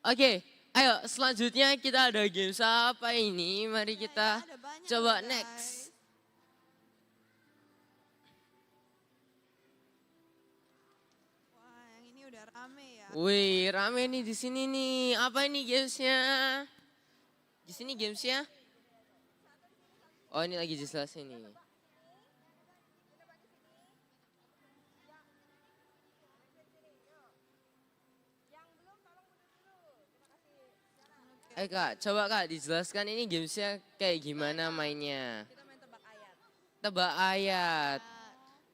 Oke, ayo selanjutnya kita ada games apa ini? Mari kita Ada banyak coba loh, guys. next. Wah, yang ini udah rame ya. Wih, rame nih di sini nih. Apa ini gamesnya? Di sini gamesnya? Oh, ini lagi dijelasin nih. Kak, coba Kak dijelaskan ini gamesnya kayak gimana mainnya. Kita main tebak ayat. Tebak ayat.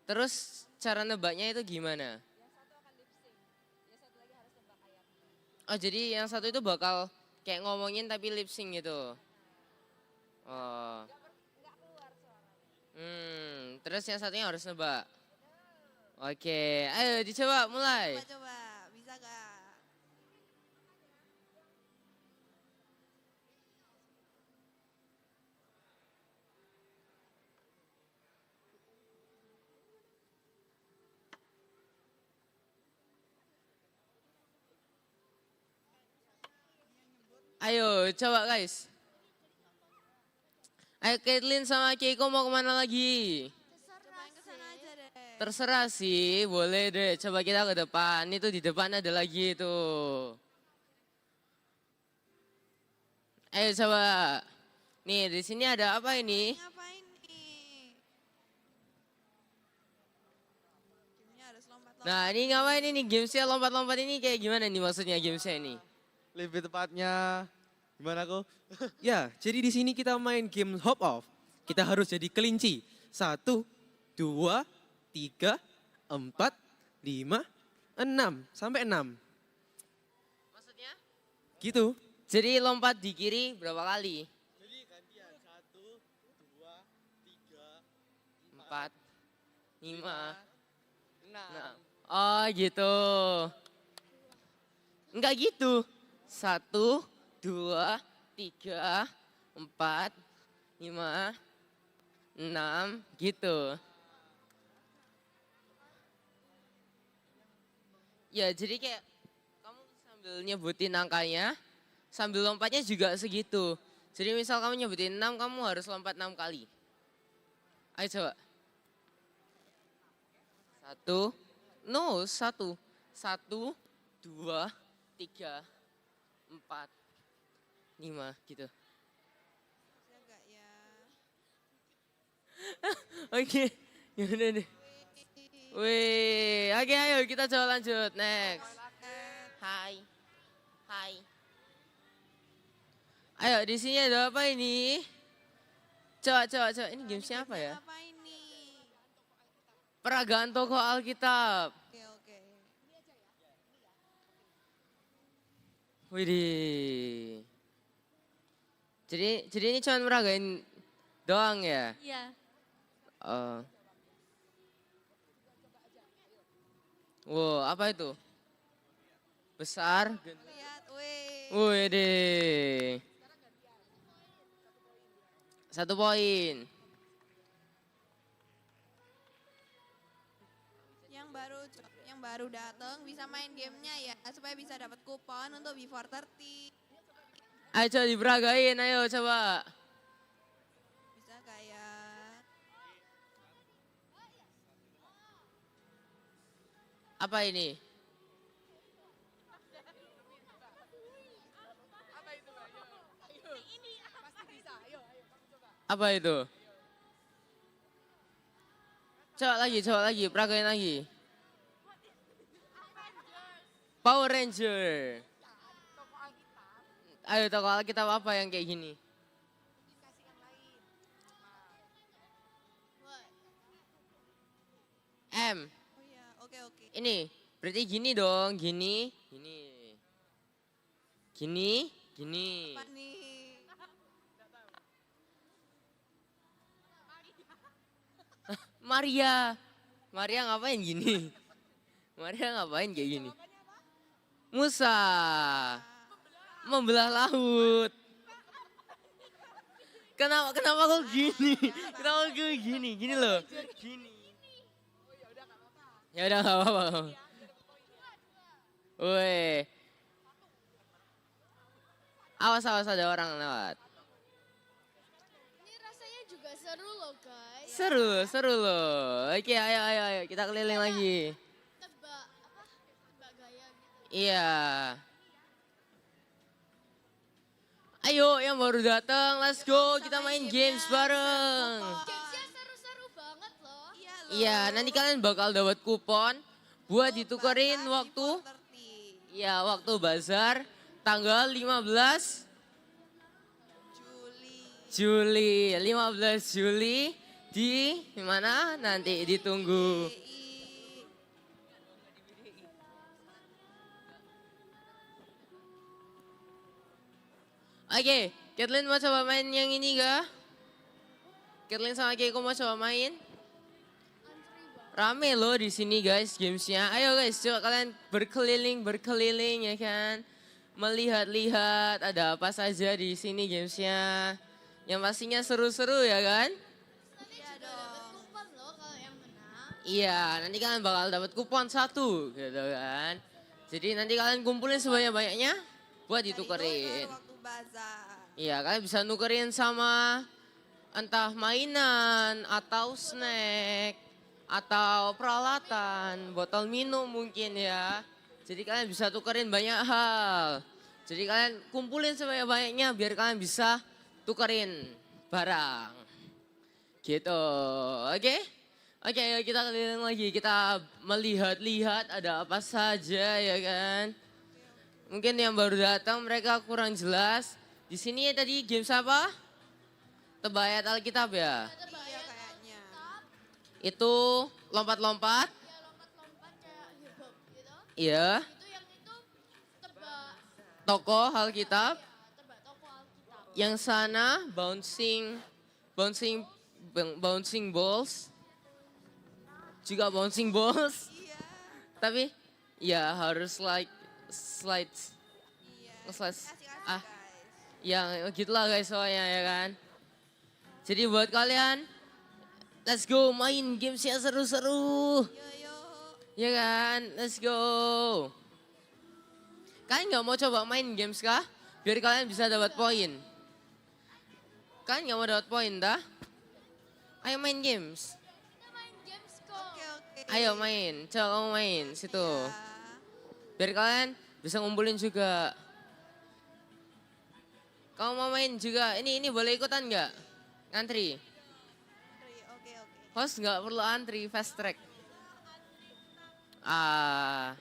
Terus cara nebaknya itu gimana? Yang satu akan lip sync. Yang satu lagi harus tebak ayat. Oh, jadi yang satu itu bakal kayak ngomongin tapi lip sync gitu. Oh. Nggak keluar suara. Terus yang satunya harus nebak. Oke, ayo dicoba mulai. Coba, bisa gak? Ayo, coba guys. Ayo Caitlyn sama Keiko mau kemana lagi? Cobain kesana aja deh. Terserah sih, boleh deh. Coba kita ke depan. Itu di depan ada lagi itu. Ayo coba. Nih di sini ada apa ini? Ngapain nih? Gamenya harus lompat-lompat. Nah ini ngapain ini gamesnya lompat-lompat ini kayak gimana nih maksudnya gamesnya ini? Lebih tepatnya gimana kok? Ya, jadi di sini kita main game hop off. Kita harus jadi kelinci. 1, 2, 3, 4, 5, 6. Sampai 6. Maksudnya? Gitu. Jadi lompat di kiri berapa kali? Jadi gantian 1, 2, 3, 4, 5, 6. 6. Oh gitu. Enggak gitu. 1, 2, 3, 4, 5, 6 gitu. Ya jadi kayak kamu sambil nyebutin angkanya, sambil lompatnya juga segitu. Jadi misal kamu nyebutin 6, kamu harus lompat 6 kali. Ayo coba. 1, 2, 3, 4, 5 gitu. Bisa gak ya? Oke, yaudah deh. Wih, oke ayo kita coba lanjut. Next. Hai. Hai. Ayo di sini ada apa ini? Coba. Ini gamesnya apa ya? Apa ini? Peragaan tokoh Alkitab. Oke. Widih. Jadi ini cuma meragain doang ya? Iya. Oh. Wow, apa itu? Besar. Lihat, wih. Widih. 1 poin. Yang baru datang bisa main gamenya ya supaya bisa dapat kupon untuk before 30. Ayo coba diberagain, ayo coba. Bisa gak ya? Apa ini? Apa itu? Coba lagi, peragain lagi. Power Ranger. Ayo tokoh Alkitab apa yang kayak gini? M. Oh iya, oke. Ini berarti gini dong, gini. Apa nih? Maria ngapain gini? Maria ngapain kayak gini? Musa membelah laut. Kenapa kok gini? Kenapa kok gini? Gini loh. Gini. Ya udah nggak apa-apa. Woi. Awas awas ada orang lewat. Ini rasanya juga seru loh guys. Seru loh. Oke, ayo kita keliling lagi. Tebak gaya gitu. Iya. Ayo yang baru datang, let's go. Kita main games bareng. Gamesnya seru-seru banget loh. Iya loh. Iya, nanti kalian bakal dapat kupon buat ditukerin Bazar waktu V40. ya waktu bazar tanggal 15 Juli. Juli. 15 Juli di mana? Nanti ditunggu. Oke, Kathleen mau coba main yang ini gak? Kathleen sama Keiko mau coba main? Rame loh di sini guys gamesnya. Ayo guys, coba kalian berkeliling ya kan. Melihat-lihat ada apa saja di sini gamesnya. Yang pastinya seru-seru ya kan? Nanti juga dapat kupon loh kalau yang menang. Iya, nanti kalian bakal dapat kupon 1 gitu kan. Jadi nanti kalian kumpulin sebanyak-banyaknya buat ditukerin. Waktu bazar. Iya, kalian bisa nukerin sama entah mainan atau snack atau peralatan, botol minum mungkin ya. Jadi kalian bisa tukerin banyak hal. Jadi kalian kumpulin sebanyak-banyaknya biar kalian bisa tukerin barang. Gitu, oke? Oke, ayo kita keliling lagi. Kita melihat-lihat ada apa saja ya kan. Mungkin yang baru datang mereka kurang jelas. Di sini tadi games apa? Tebak ayat Alkitab ya? Iya kayaknya. Itu lompat-lompat. Ya lompat-lompat kayak hip hop gitu. Iya. Itu yang itu tebak Tokoh Alkitab. tebak toko Alkitab. Yang sana bouncing balls. Juga bouncing balls. Iya. Tapi ya harus slides. Iya. Slides. Asik-asik Ah, guys. ya gitulah guys soalnya ya kan. Jadi buat kalian, let's go main games yang seru-seru. Yo. Ya kan, let's go. Kalian nggak mau coba main games kah? Biar kalian bisa dapat poin. Kalian nggak mau dapat poin dah? Ayo main games. Kita main games kok. Oke. Ayo main, coba kamu main situ. Ya. Biar kalian bisa ngumpulin juga. Kamu mau main juga? Ini boleh ikutan nggak? Antri. Oke. Host nggak perlu antri, fast track. Ah,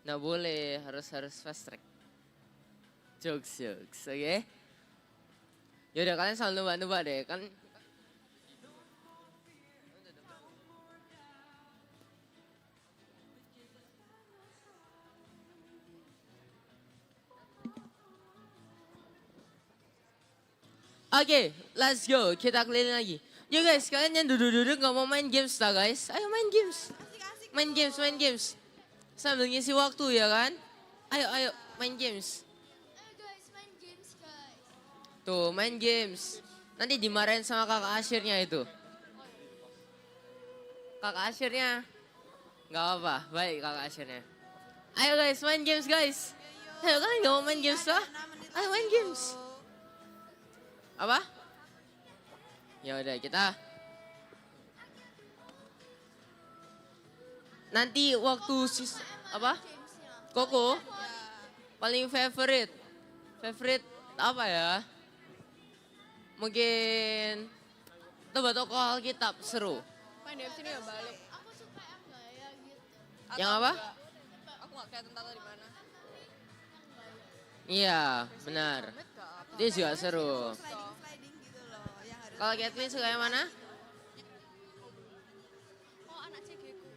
nggak boleh, harus fast track. Jokes, oke? Yaudah kalian sambil nebak-nebak deh, kan? Oke, let's go. Kita keliling lagi. Yo guys, kalian yang duduk-duduk nggak mau main games lah guys? Ayo main games. Asik-asik. Main games. Sambil ngisi waktu ya kan? Ayo, main games. Ayo guys, main games guys. Tuh, main games. Nanti dimarahin sama kakak Asyirnya itu. Kakak Asyirnya. Nggak apa-apa, baik kakak Asyirnya. Ayo guys, main games guys. Ayo kalian nggak mau main games lah? Ayo main games. Apa? Ya udah kita. Nanti waktu apa? Gamesnya. Koko paling favorite apa ya? Mungkin tebak tokoh Alkitab seru. Main di sini ya balik. Aku suka yang gaya gitu. Yang apa? Aku gak kayak tentara di mana. Iya, benar. Dia juga seru. Sliding gitu loh. Yang harus. Kalau Kathleen suka yang mana? Oh anak cegeku.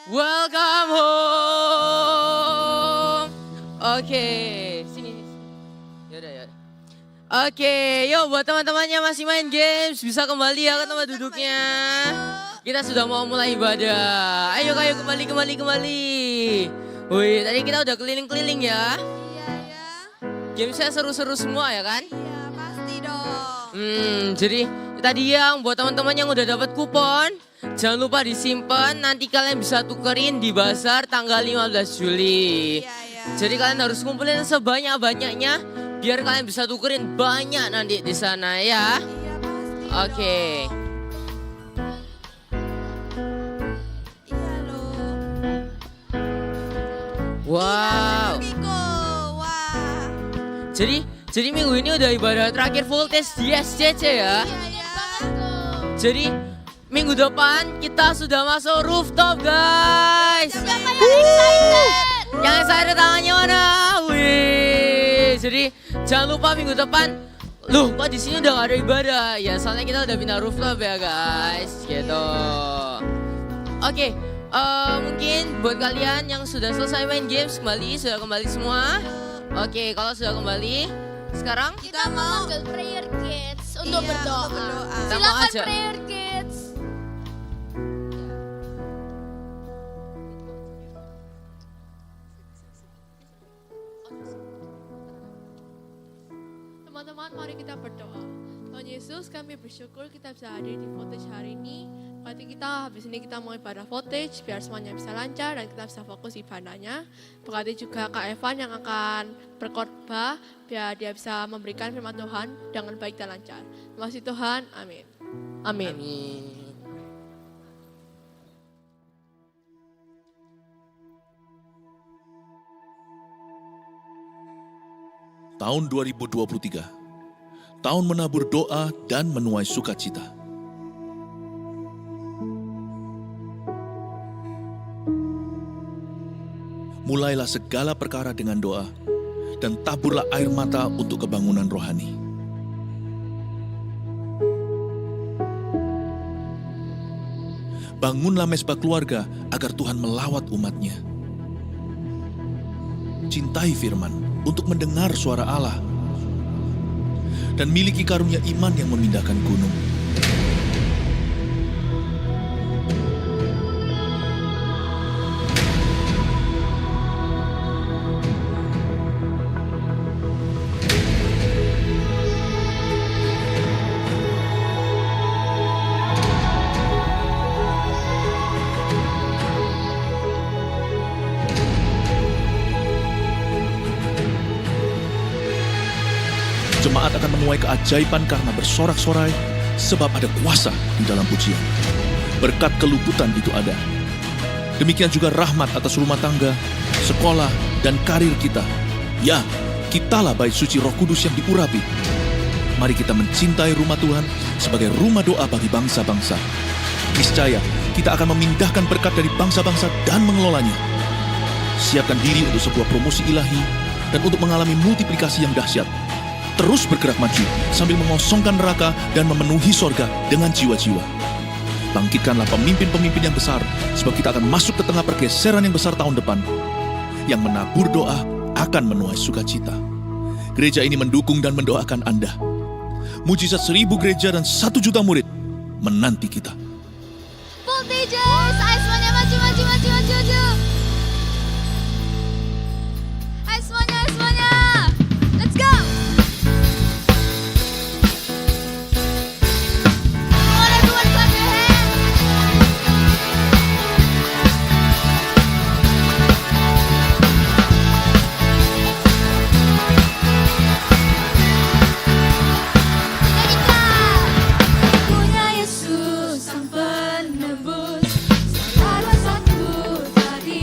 Welcome home. Oke, sini. Yaudah. Oke, yuk buat teman-temannya masih main games bisa kembali ya ke tempat duduknya. Kita sudah mau mulai ibadah. Ayo kembali. Wih, tadi kita udah keliling-keliling ya. Iya ya. Gamesnya seru-seru semua ya kan? Iya pasti dong. Jadi tadi yang buat teman-teman yang udah dapat kupon, jangan lupa disimpan. Nanti kalian bisa tukerin di bazar tanggal 15 Juli. Iya ya. Jadi kalian harus kumpulin sebanyak-banyaknya biar kalian bisa tukerin banyak nanti di sana ya. Iya pasti. Oke. dong. Iya loh. Wow. Iya, Kiko. Wah. Jadi minggu ini udah ibadah terakhir voltage di SCC ya. Iya ya. Jadi minggu depan kita sudah masuk rooftop guys. Siapa yang excited? Yang excited tangannya mana? Wih. Jadi jangan lupa minggu depan. Loh, kok di sini udah gak ada ibadah? Ya soalnya kita udah pindah rooftop ya guys. Gitu. Oke, mungkin buat kalian yang sudah selesai main games sudah kembali semua. Oke, kalau sudah kembali, sekarang Kita mau Ambil prayer kids untuk Iya, berdoa. untuk berdoa. Kita mau Silakan aja. prayer kids. Teman-teman, mari kita berdoa. Tuhan Yesus, kami bersyukur kita bisa hadir di Voltage hari ini. Berarti kita habis ini kita mau ibadah Voltage biar semuanya bisa lancar dan kita bisa fokus ibadahnya. Berarti juga Kak Evan yang akan berkhotbah biar dia bisa memberikan firman Tuhan dengan baik dan lancar. Terima kasih Tuhan, amin. Amin. Tahun 2023, tahun menabur doa dan menuai sukacita. Mulailah segala perkara dengan doa, dan taburlah air mata untuk kebangunan rohani. Bangunlah mesbah keluarga agar Tuhan melawat umatnya. Cintai firman untuk mendengar suara Allah. Dan miliki karunia iman yang memindahkan gunung. Jemaat akan menuai keajaiban karena bersorak-sorai, sebab ada kuasa di dalam pujian. Berkat keluputan itu ada. Demikian juga rahmat atas rumah tangga, sekolah, dan karir kita. Ya, kitalah bait suci Roh Kudus yang diurapi. Mari kita mencintai rumah Tuhan sebagai rumah doa bagi bangsa-bangsa. Niscaya, kita akan memindahkan berkat dari bangsa-bangsa dan mengelolanya. Siapkan diri untuk sebuah promosi ilahi dan untuk mengalami multiplikasi yang dahsyat. Terus bergerak maju sambil mengosongkan neraka dan memenuhi sorga dengan jiwa-jiwa. Bangkitkanlah pemimpin-pemimpin yang besar, sebab kita akan masuk ke tengah pergeseran yang besar tahun depan. Yang menabur doa akan menuai sukacita. Gereja ini mendukung dan mendoakan Anda. Mujizat 1000 gereja dan 1 juta murid menanti kita. Voltagers, ayo semuanya maju. Ayo semuanya. Let's go. Come on everyone, clap your hands. Punya Yesus sang penebus, ada satu tadi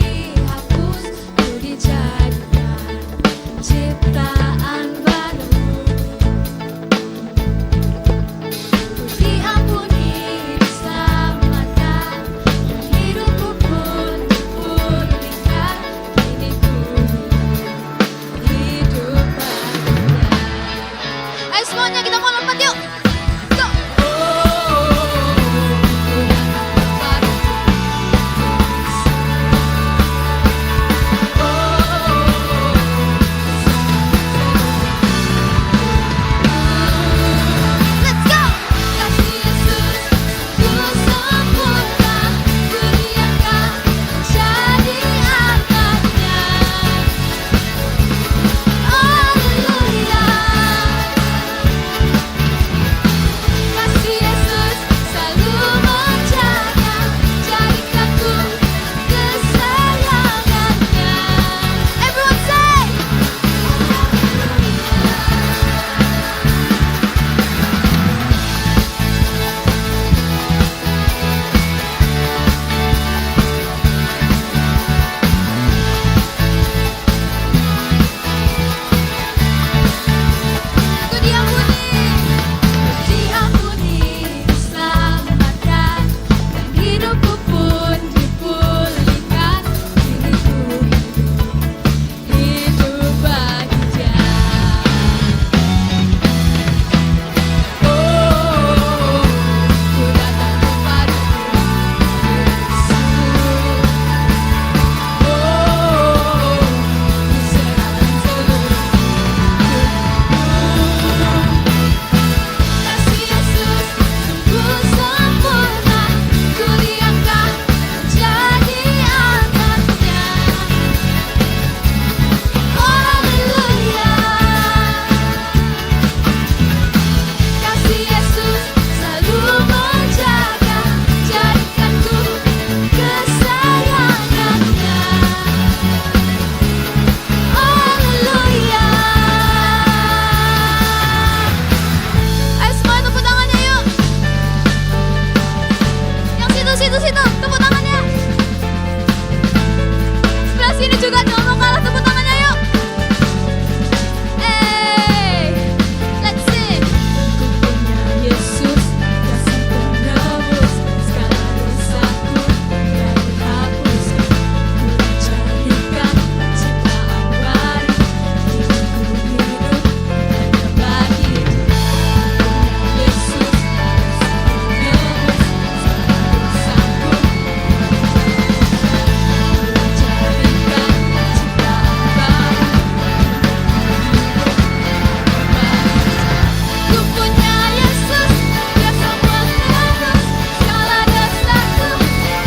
situ, tepuk tangannya. Sebelah sini juga jangan mau kalah, tepuk tangannya yuk. Let's sing. Ku punya Yesus, kasih penebus segala dosaku telah dihapuskan. Ku dijadikan ciptaan baru, hidupku hidup hanya bagi Dia. Yesus, kasih penebus segala dosaku. Ku punya Yesus, Dia sang penebus segala dosaku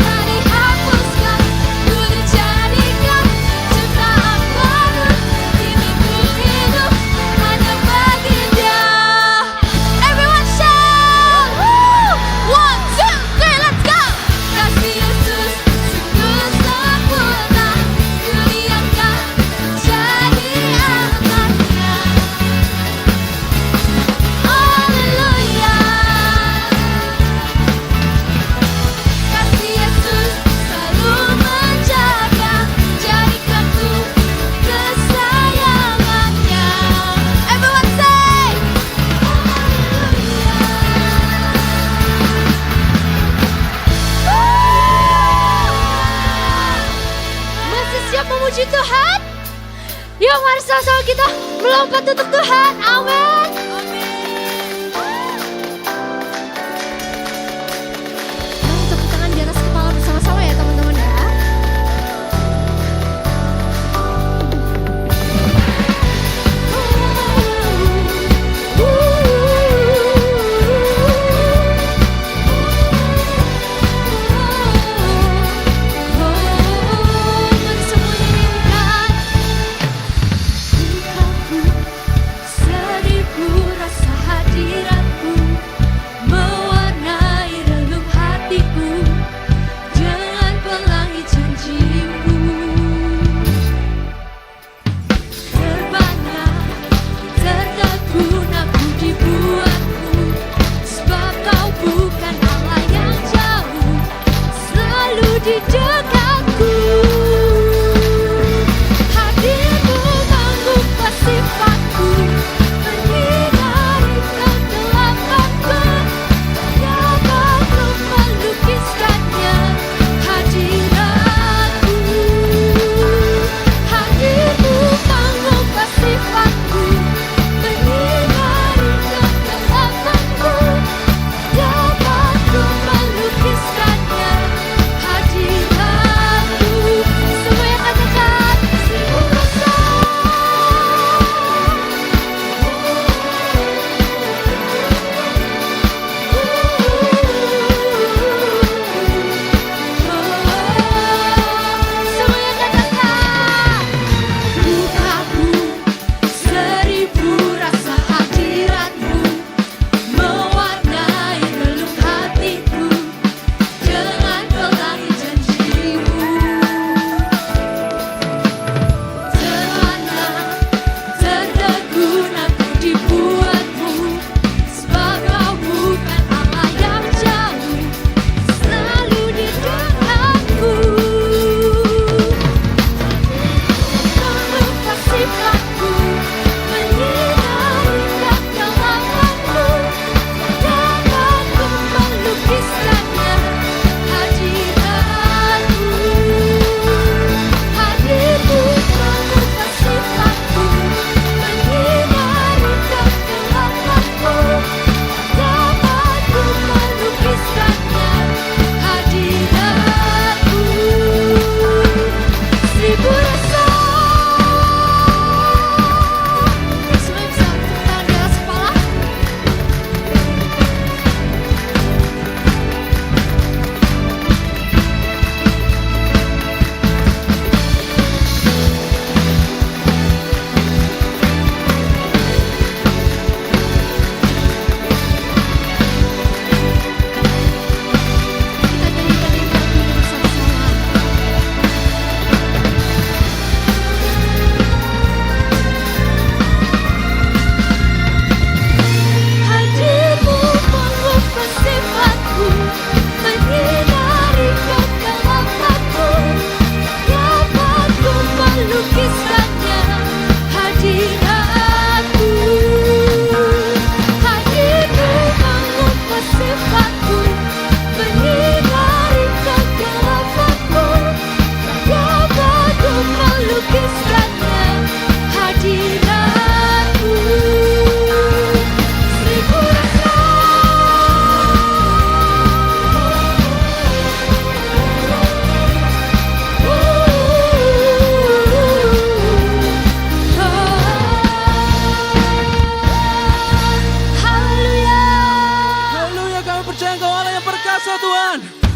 telah dihapuskan. Ku dijadikan ciptaan baru, hidupku hidup hanya bagi Dia. Everyone shout! Woo! 1, 2, 3, let's go! Kasih Yesus sungguh sempurna, kuliahkan jadi anaknya. Haleluya. Kasih Yesus selalu menjaga, jadikan ku kesayangannya. Everyone say, masih siap memuji Tuhan? Yuk mari sama-sama kita melompat untuk Tuhan. Amin. Tepuk tangan di atas kepala bersama-sama ya teman-teman ya. Mari semua nyanyikan. Engkau sedih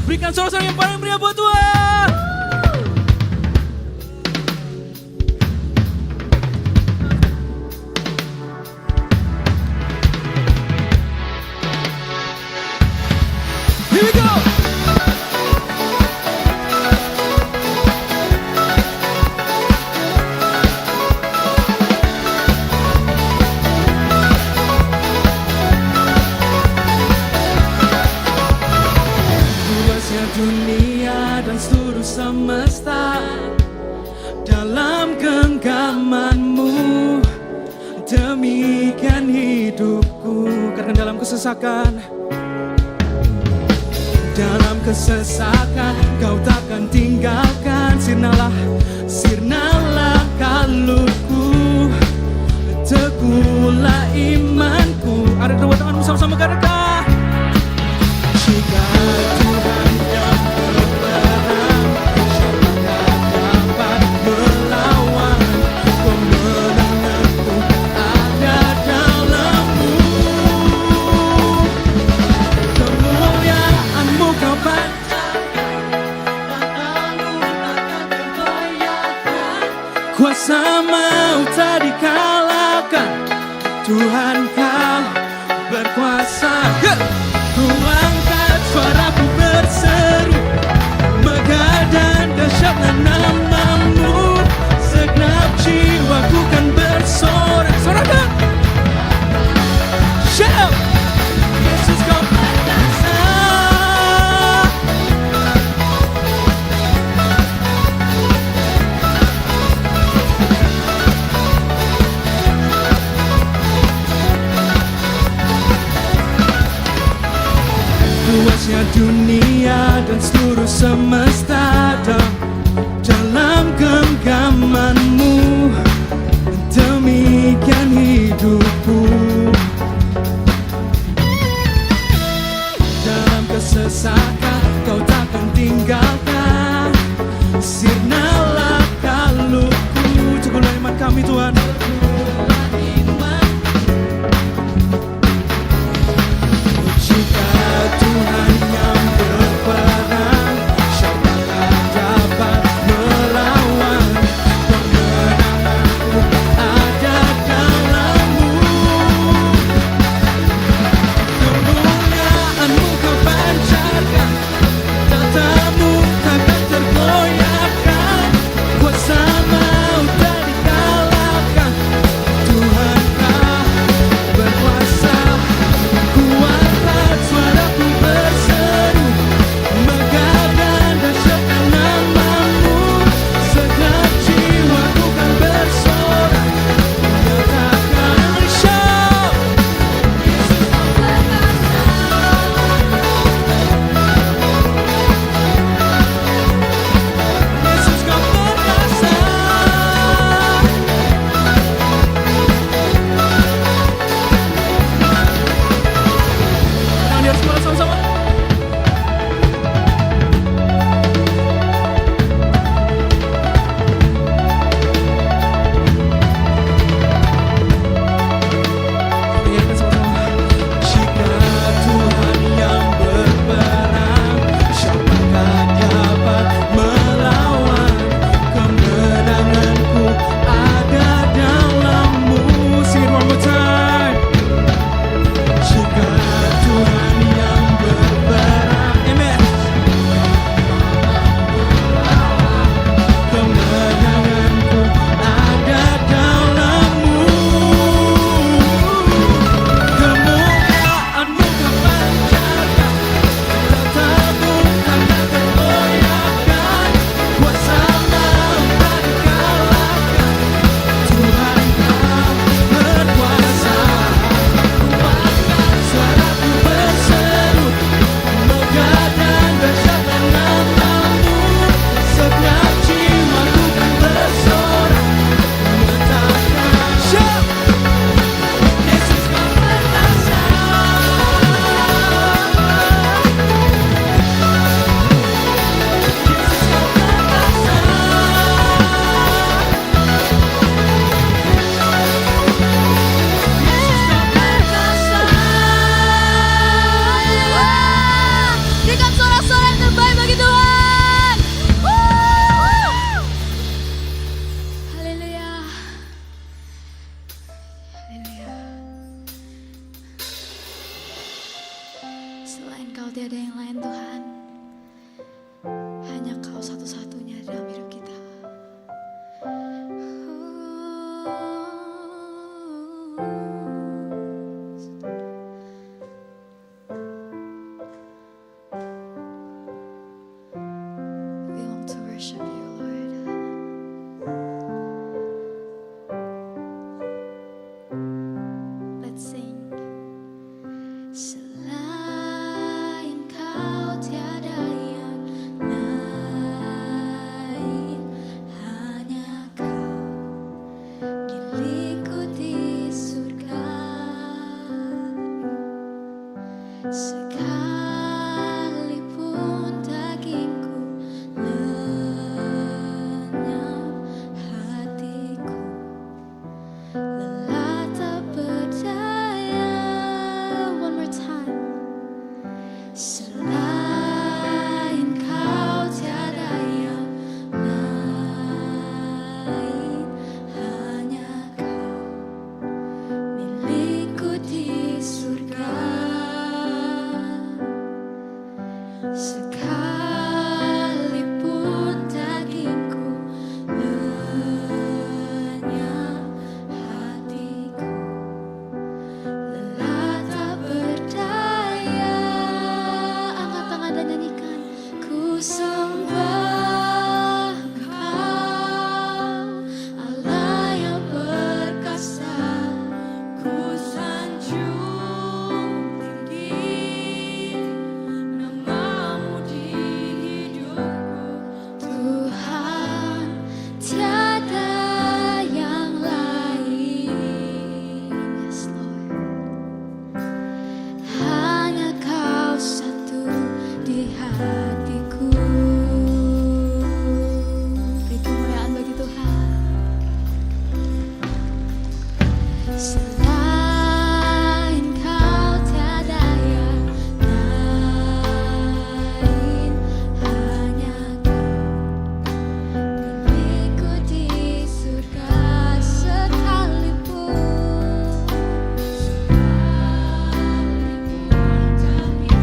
Berikan sorak-sorak yang paling meriah buat Tuhan. Here we go. Luasnya dunia dan seluruh semesta dalam genggamanmu, demikian hidupku. Karena dalam kesesakan kau takkan tinggalkan. Sirnalah kalutku, teguhlah imanku. Ada dua tangan bersama-sama katakan. Jika Tuhan yang berperang, siapa dapat melawan? Kemenanganku ada dalam-Mu. Kemuliaan-Mu Kau panjatkan, matamu takkan terbayarkan. Kuasa maut tak dikalahkan, Tuhan Kau berkuasa. Ku angkat suaraku berseru, megah dan dahsyatlah nama-Mu. Segenap jiwaku kan bersorak. Sorakan! Shout! Yesus Kau berkuasa. Luasnya dunia dan seluruh semesta dalam genggaman-Mu, demikian hidupku. Dalam kesesakan Kau takkan tinggalkan. Sirnalah kalutku, teguhlah iman kami Tuhan. Jika Tuhan yang berperang, siapakah dapat satu-satunya dalam hidup kita. We long to worship you, Lord. Let's sing. Selain kau tiada yang lain, hanya kau milikku di surga. Sekalipun dagingku lenyap, hatiku lelah tak berdaya. One more time. Selain kau tiada yang lain, hanya kau milikku di surga. Sekalipun dagingku lenyap, hatiku lelah tak berdaya. Angkat tangan dan nyanyikan. Ku sembah Kau, Allah yang perkasa. Ku sanjung tinggi namamu di hidupku. Tuhan, tiada yang lain. Yes, Lord. Hanya kau satu di hatiku. Beri kemuliaan bagi Tuhan. Selain kau tiada yang lain, hanya kau milikku di surga. Sekalipun dagingku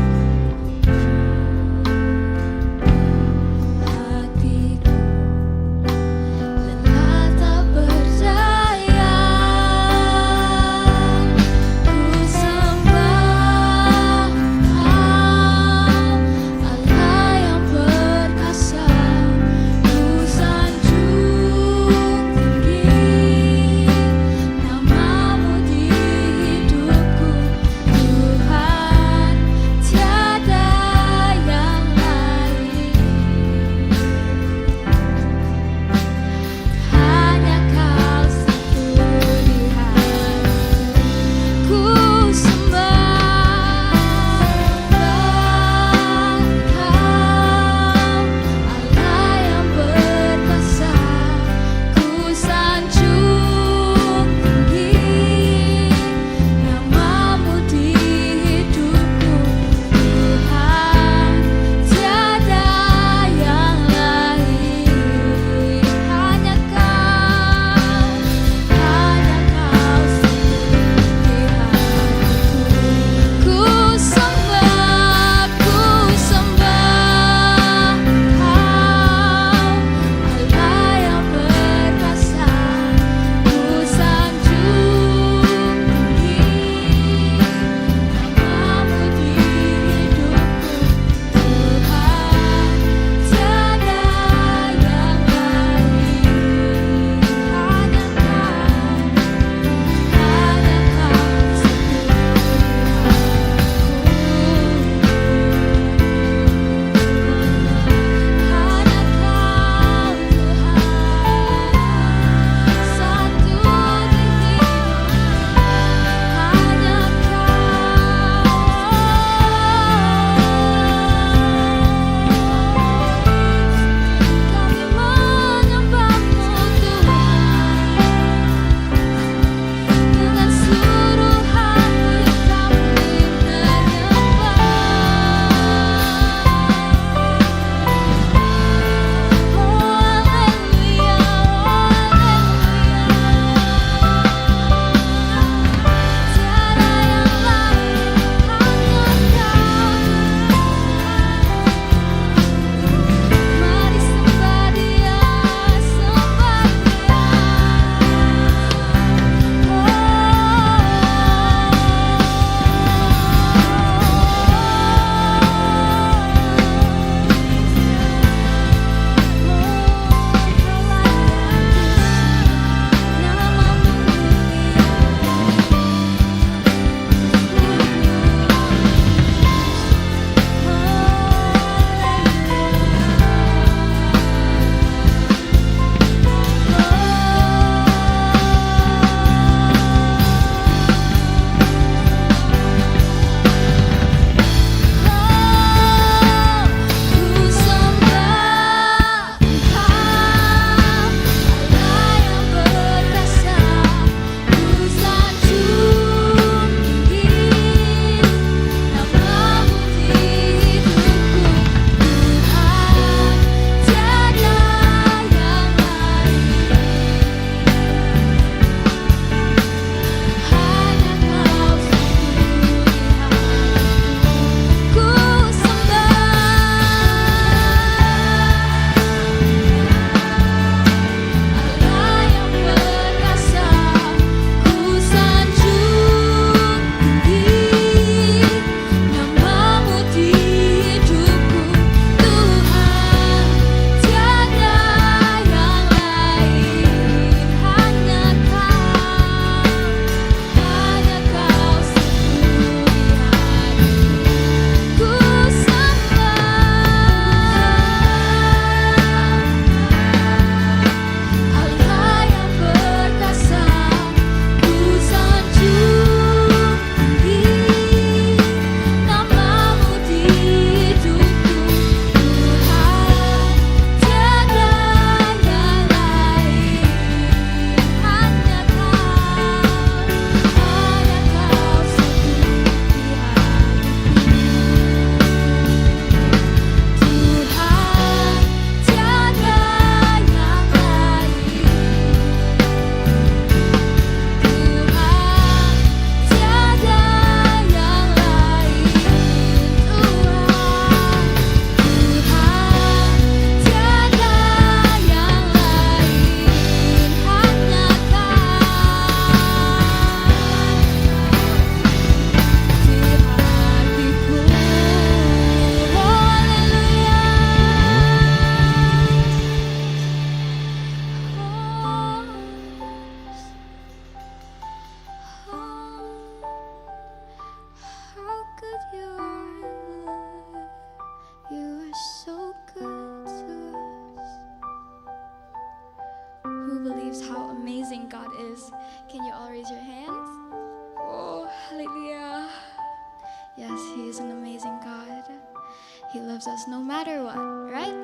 He loves us no matter what, right?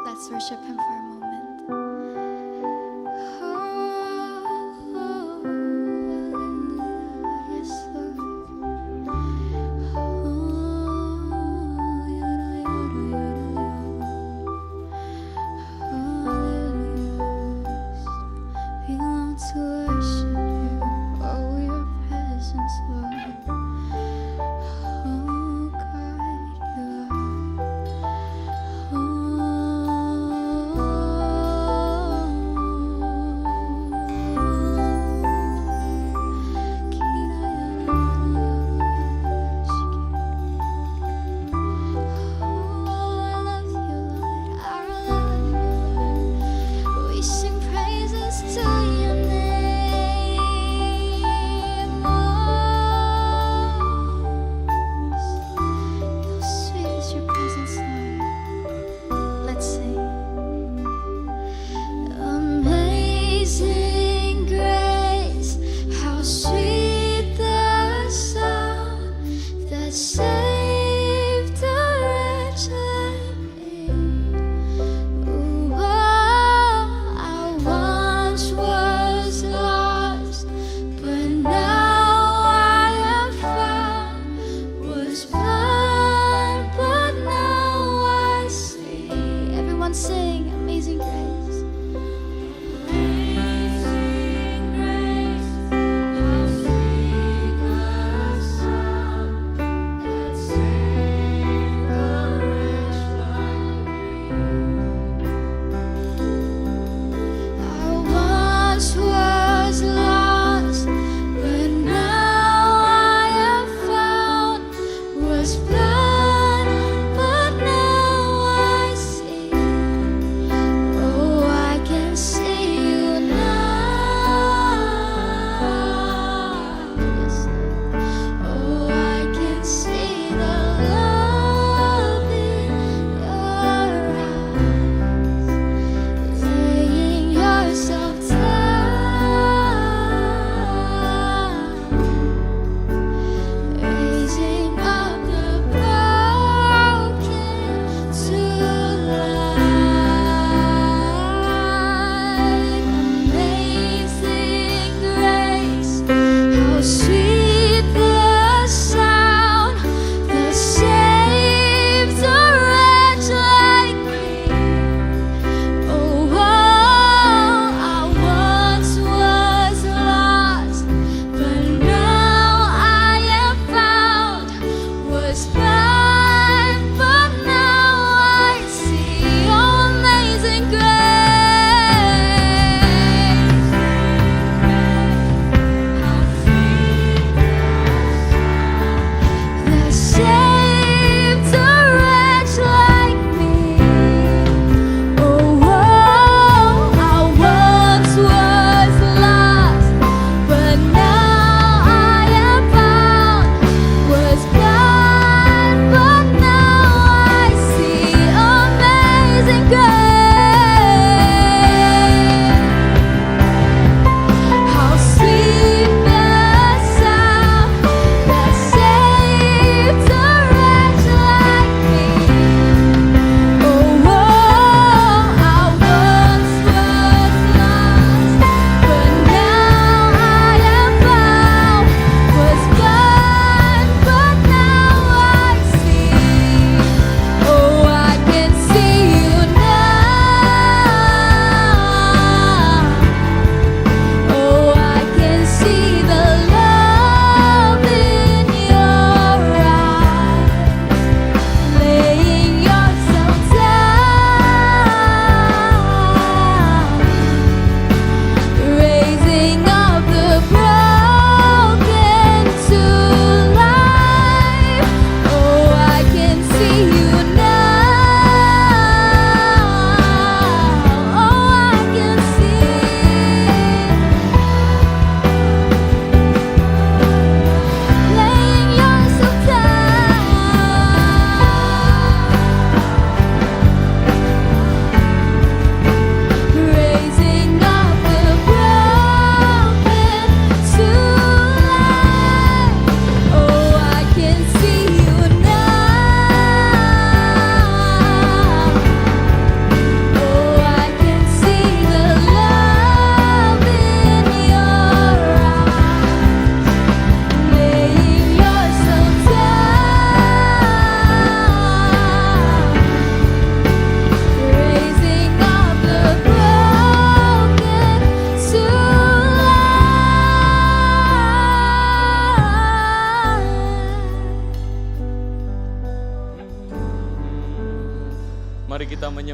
Let's worship him for a moment. Yes, Lord.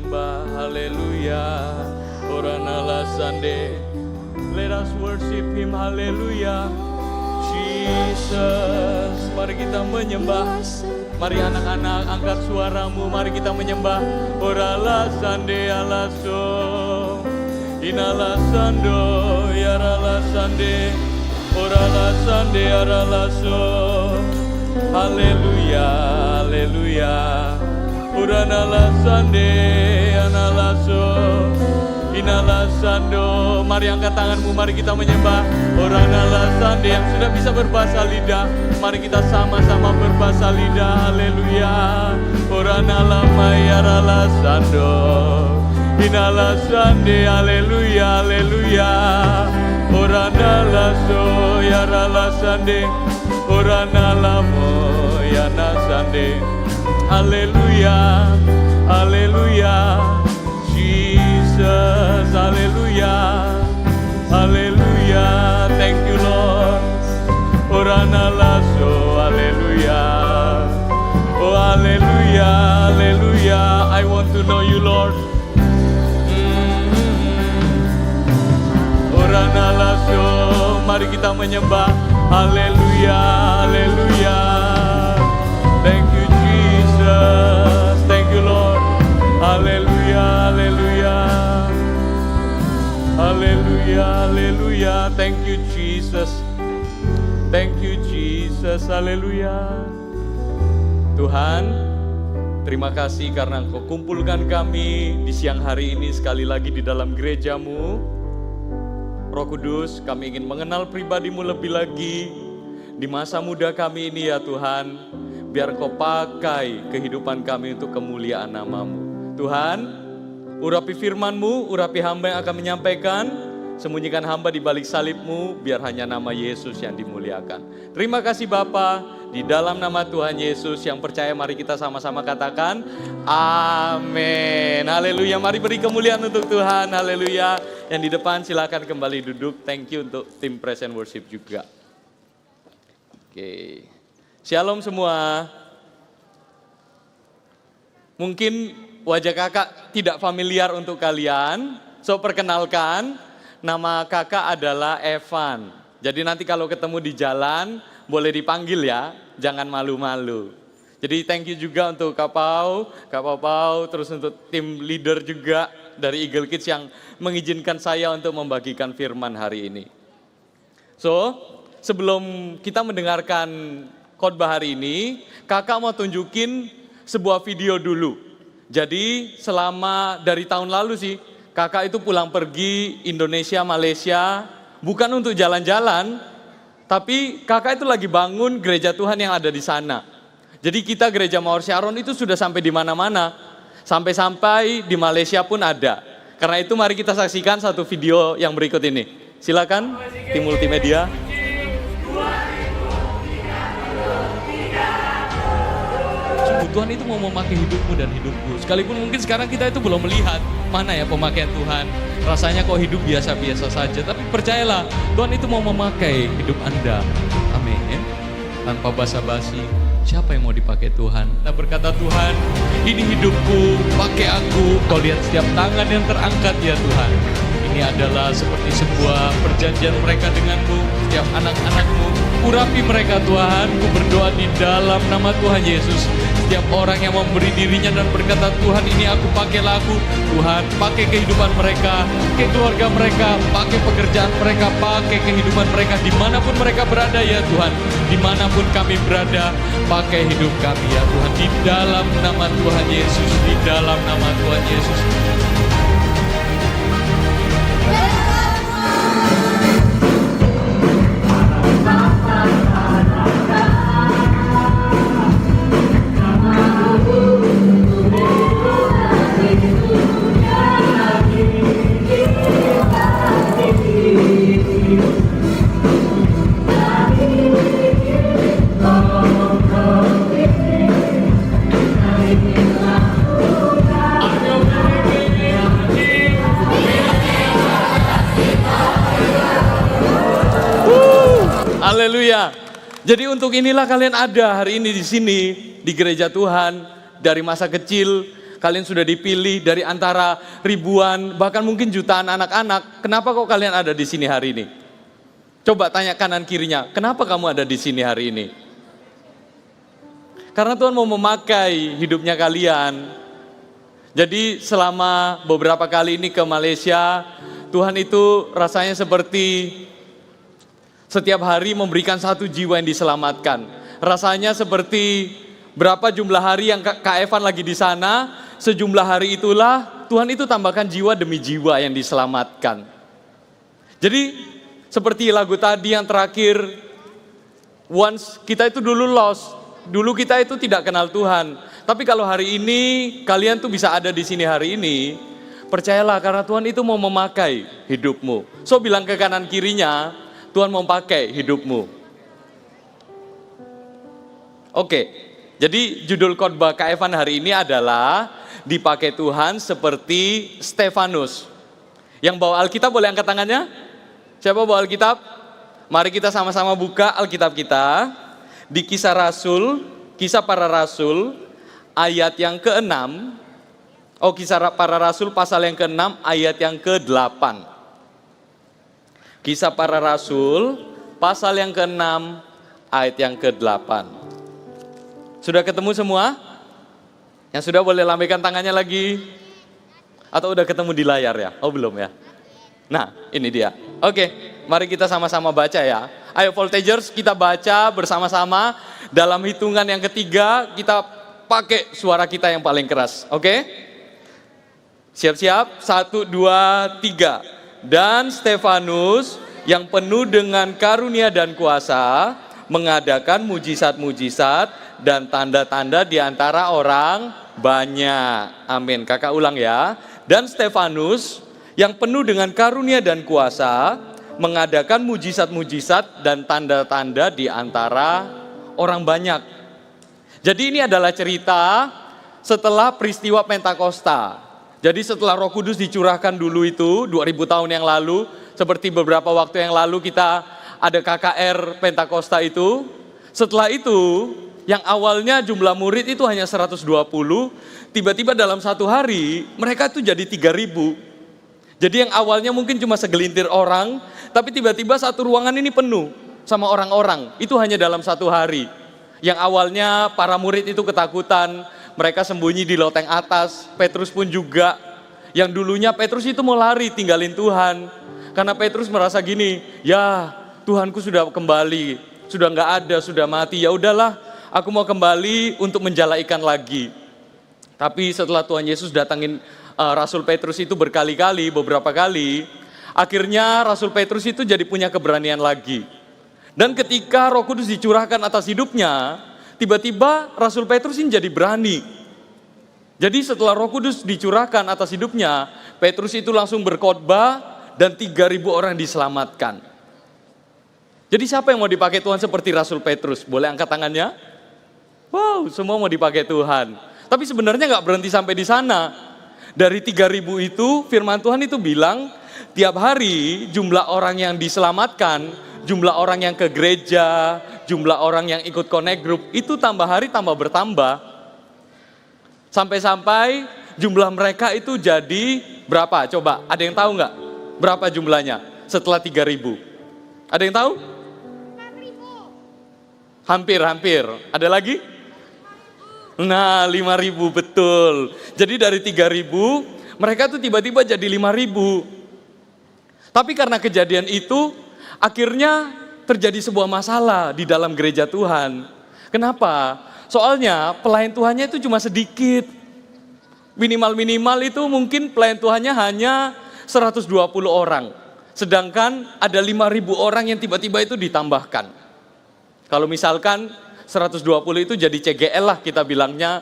menyembah. Haleluya. Oranala Sande. Let us worship Him. Haleluya. Jesus. Mari kita menyembah. Mari anak-anak angkat suaramu. Mari kita menyembah. Orala Sande alaso. Inala Sando. Yarala Sande. Orala Sande aralaso. Haleluya. Haleluya. Uranala Sande analaso. Inala Sando. Mari angkat tanganmu, mari kita menyembah. Oranala Sande yang sudah bisa berbahasa lidah, mari kita sama-sama berbahasa lidah. Haleluya. Oranala mayarala Sando. Inala Sande. Haleluya. Haleluya. Oranala so yarala Sande. Oranala moyana Sande. Haleluya. Haleluya. Jesus, hallelujah, hallelujah, thank you Lord. Orana lasso, hallelujah, oh hallelujah, hallelujah. I want to know you Lord. Orana lasso, mari kita menyembah. Hallelujah, hallelujah. Thank you Jesus, thank you Lord. Haleluya, haleluya. Haleluya, haleluya. Thank you Jesus. Thank you Jesus. Haleluya. Tuhan, terima kasih karena Engkau kumpulkan kami di siang hari ini sekali lagi di dalam gereja-Mu. Roh Kudus, kami ingin mengenal pribadi-Mu lebih lagi di masa muda kami ini ya Tuhan. Biar Engkau pakai kehidupan kami untuk kemuliaan nama-Mu. Tuhan, urapi firman-Mu, urapi hamba yang akan menyampaikan, sembunyikan hamba di balik salib-Mu, biar hanya nama Yesus yang dimuliakan. Terima kasih Bapa, di dalam nama Tuhan Yesus yang percaya mari kita sama-sama katakan, amin. Haleluya, mari beri kemuliaan untuk Tuhan, haleluya. Yang di depan silakan kembali duduk, thank you untuk tim Praise and Worship juga. Oke, shalom semua. Mungkin wajah kakak tidak familiar untuk kalian, so perkenalkan, nama kakak adalah Evan. Jadi nanti kalau ketemu di jalan, boleh dipanggil ya, jangan malu-malu. Jadi thank you juga untuk Kak Pau, terus untuk tim leader juga dari Eagle Kids yang mengizinkan saya untuk membagikan firman hari ini. So, sebelum kita mendengarkan khotbah hari ini, kakak mau tunjukin sebuah video dulu. Jadi selama dari tahun lalu sih, kakak itu pulang pergi Indonesia, Malaysia, bukan untuk jalan-jalan, tapi kakak itu lagi bangun gereja Tuhan yang ada di sana. Jadi kita gereja Mawar Sharon itu sudah sampai di mana-mana, sampai-sampai di Malaysia pun ada. Karena itu mari kita saksikan satu video yang berikut ini. Silakan tim multimedia. Tuhan itu mau memakai hidupmu dan hidupku. Sekalipun mungkin sekarang kita itu belum melihat mana ya pemakaian Tuhan. Rasanya kok hidup biasa-biasa saja. Tapi percayalah, Tuhan itu mau memakai hidup Anda. Amin. Tanpa basa-basi, siapa yang mau dipakai Tuhan? Kita berkata, Tuhan, ini hidupku, pakai aku. Kau lihat setiap tangan yang terangkat ya Tuhan. Ini adalah seperti sebuah perjanjian mereka denganmu, setiap anak-anakmu. Urapi mereka Tuhan, ku berdoa di dalam nama Tuhan Yesus. Setiap orang yang memberi dirinya dan berkata, Tuhan ini aku pakai lagu. Tuhan pakai kehidupan mereka, pakai keluarga mereka, pakai pekerjaan mereka, pakai kehidupan mereka. Dimanapun mereka berada ya Tuhan, dimanapun kami berada, pakai hidup kami ya Tuhan. Di dalam nama Tuhan Yesus, di dalam nama Tuhan Yesus. Haleluya. Jadi untuk inilah kalian ada hari ini di sini di gereja Tuhan dari masa kecil. Kalian sudah dipilih dari antara ribuan, bahkan mungkin jutaan anak-anak. Kenapa kok kalian ada di sini hari ini? Coba tanya kanan kirinya, kenapa kamu ada di sini hari ini? Karena Tuhan mau memakai hidupnya kalian. Jadi selama beberapa kali ini ke Malaysia, Tuhan itu rasanya seperti setiap hari memberikan satu jiwa yang diselamatkan. Rasanya seperti berapa jumlah hari yang Kak Evan lagi di sana, sejumlah hari itulah Tuhan itu tambahkan jiwa demi jiwa yang diselamatkan. Jadi seperti lagu tadi yang terakhir, once kita itu dulu lost, dulu kita itu tidak kenal Tuhan. Tapi kalau hari ini kalian tuh bisa ada di sini hari ini, percayalah karena Tuhan itu mau memakai hidupmu. So bilang ke kanan kirinya, Tuhan mau pakai hidupmu. Oke, jadi judul khotbah Kak Evan hari ini adalah dipakai Tuhan seperti Stefanus. Yang bawa Alkitab boleh angkat tangannya? Siapa bawa Alkitab? Mari kita sama-sama buka Alkitab kita di Kisah Para Rasul ayat yang ke-6. Kisah Para Rasul pasal yang ke-6 ayat yang ke-8. Kisah Para Rasul pasal yang ke-6 ayat yang ke-8. Sudah ketemu semua? Yang sudah boleh lambaikan tangannya lagi? Atau udah ketemu di layar ya? Oh belum ya? Nah ini dia. Oke, mari kita sama-sama baca ya. Ayo Voltagers, kita baca bersama-sama. Dalam hitungan yang ketiga kita pakai suara kita yang paling keras. Oke? Siap-siap, 1, 2, 3. Dan Stefanus yang penuh dengan karunia dan kuasa mengadakan mujizat-mujizat dan tanda-tanda di antara orang banyak. Amin. Kakak ulang ya. Dan Stefanus yang penuh dengan karunia dan kuasa mengadakan mujizat-mujizat dan tanda-tanda di antara orang banyak. Jadi ini adalah cerita setelah peristiwa Pentakosta. Jadi setelah Roh Kudus dicurahkan dulu itu 2000 tahun yang lalu, seperti beberapa waktu yang lalu kita ada KKR Pentakosta itu. Setelah itu yang awalnya jumlah murid itu hanya 120, tiba-tiba dalam satu hari mereka itu jadi 3000. Jadi yang awalnya mungkin cuma segelintir orang, tapi tiba-tiba satu ruangan ini penuh sama orang-orang. Itu hanya dalam satu hari. Yang awalnya para murid itu ketakutan, mereka sembunyi di loteng atas. Petrus pun juga. Yang dulunya Petrus itu mau lari tinggalin Tuhan. Karena Petrus merasa gini, ya Tuhanku sudah kembali, sudah nggak ada, sudah mati. Ya udahlah, aku mau kembali untuk menjala ikan lagi. Tapi setelah Tuhan Yesus datangin Rasul Petrus itu berkali-kali, beberapa kali, akhirnya Rasul Petrus itu jadi punya keberanian lagi. Dan ketika Roh Kudus dicurahkan atas hidupnya, tiba-tiba Rasul Petrus ini jadi berani. Jadi setelah Roh Kudus dicurahkan atas hidupnya, Petrus itu langsung berkhotbah dan 3000 orang diselamatkan. Jadi siapa yang mau dipakai Tuhan seperti Rasul Petrus? Boleh angkat tangannya? Wow, semua mau dipakai Tuhan. Tapi sebenarnya nggak berhenti sampai di sana. Dari 3000 itu firman Tuhan itu bilang, tiap hari jumlah orang yang diselamatkan, jumlah orang yang ke gereja, jumlah orang yang ikut connect group, itu tambah hari tambah bertambah. Sampai-sampai jumlah mereka itu jadi berapa? Coba, ada yang tahu nggak? Berapa jumlahnya setelah 3000? Ada yang tahu? Hampir. Ada lagi? Nah, 5.000 betul. Jadi dari 3.000, mereka tuh tiba-tiba jadi 5.000. Tapi karena kejadian itu, akhirnya terjadi sebuah masalah di dalam gereja Tuhan. Kenapa? Soalnya pelayan Tuhannya itu cuma sedikit. Minimal-minimal itu mungkin pelayan Tuhannya hanya 120 orang. Sedangkan ada 5.000 orang yang tiba-tiba itu ditambahkan. Kalau misalkan 120 itu jadi CGL lah kita bilangnya.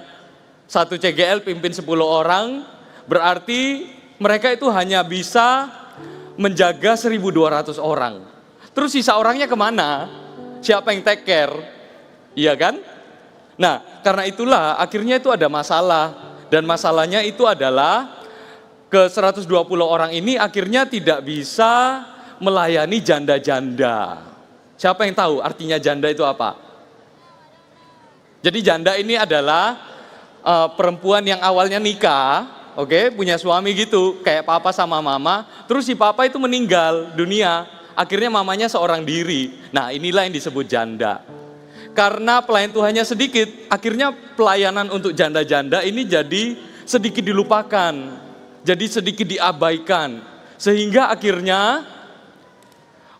Satu CGL pimpin 10 orang, berarti mereka itu hanya bisa menjaga 1.200 orang. Terus sisa orangnya kemana? Siapa yang take care? Iya kan? Nah, karena itulah akhirnya itu ada masalah. Dan masalahnya itu adalah ke 120 orang ini akhirnya tidak bisa melayani janda-janda. Siapa yang tahu artinya janda itu apa? Jadi janda ini adalah perempuan yang awalnya nikah, oke, punya suami gitu, kayak papa sama mama, terus si papa itu meninggal dunia, akhirnya mamanya seorang diri. Nah, inilah yang disebut janda. Karena pelayan Tuhannya sedikit, akhirnya pelayanan untuk janda-janda ini jadi sedikit dilupakan, jadi sedikit diabaikan. Sehingga akhirnya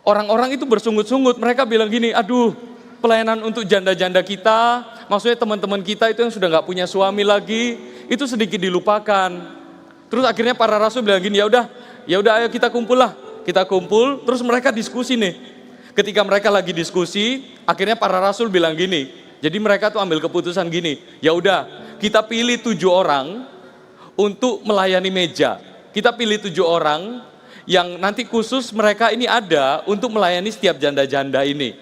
orang-orang itu bersungut-sungut, mereka bilang gini, aduh, pelayanan untuk janda-janda kita, maksudnya teman-teman kita itu yang sudah nggak punya suami lagi, itu sedikit dilupakan. Terus akhirnya para rasul bilang gini, ya udah ayo kita kumpul lah. Kita kumpul, terus mereka diskusi nih. Ketika mereka lagi diskusi, akhirnya para rasul bilang gini. Jadi mereka tuh ambil keputusan gini, ya udah kita pilih 7 orang untuk melayani meja. Kita pilih 7 orang yang nanti khusus mereka ini ada untuk melayani setiap janda-janda ini.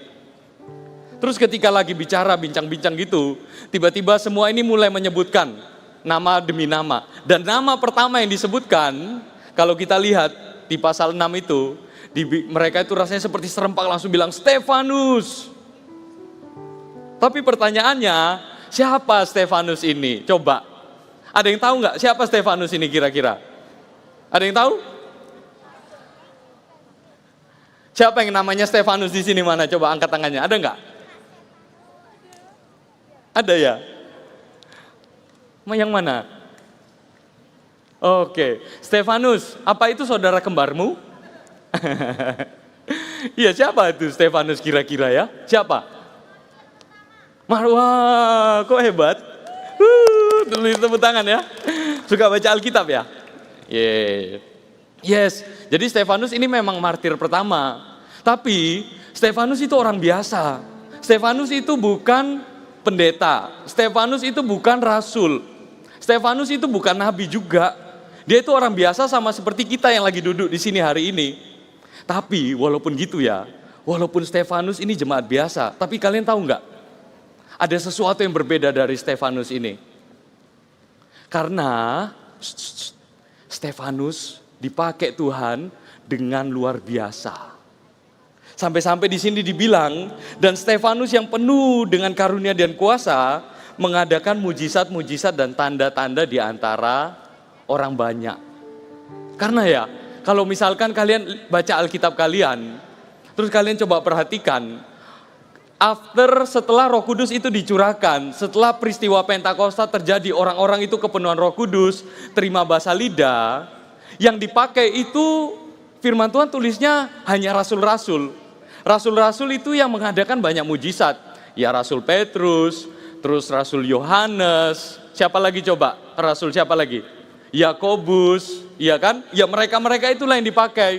Terus ketika lagi bicara, bincang-bincang gitu, tiba-tiba semua ini mulai menyebutkan nama demi nama. Dan nama pertama yang disebutkan, kalau kita lihat di pasal 6 itu, mereka itu rasanya seperti serempak langsung bilang, Stefanus. Tapi pertanyaannya, siapa Stefanus ini? Coba, ada yang tahu nggak siapa Stefanus ini kira-kira? Ada yang tahu? Siapa yang namanya Stefanus di sini mana? Coba angkat tangannya, ada nggak? Ada ya? Yang mana? Oke, Stefanus, apa itu saudara kembarmu? Iya, siapa itu Stefanus kira-kira ya? Siapa? Marwah, kok hebat? Tulis tepuk tangan ya. Suka baca Alkitab ya? Yes, jadi Stefanus ini memang martir pertama. Tapi Stefanus itu orang biasa. Stefanus itu bukan pendeta. Stefanus itu bukan rasul. Stefanus itu bukan nabi juga. Dia itu orang biasa sama seperti kita yang lagi duduk di sini hari ini. Tapi walaupun gitu ya, walaupun Stefanus ini jemaat biasa, tapi kalian tahu nggak? Ada sesuatu yang berbeda dari Stefanus ini. Karena Stefanus dipakai Tuhan dengan luar biasa. Sampai-sampai di sini dibilang, dan Stefanus yang penuh dengan karunia dan kuasa mengadakan mujizat-mujizat dan tanda-tanda di antara orang banyak. Karena ya, kalau misalkan kalian baca Alkitab kalian, terus kalian coba perhatikan, setelah Roh Kudus itu dicurahkan, setelah peristiwa Pentakosta terjadi, orang-orang itu kepenuhan Roh Kudus, terima bahasa lidah, yang dipakai itu firman Tuhan tulisnya hanya rasul-rasul. Rasul-rasul itu yang mengadakan banyak mujizat. Ya Rasul Petrus, terus Rasul Yohanes, siapa lagi coba? Rasul siapa lagi? Yakobus, iya kan? Ya mereka-mereka itulah yang dipakai.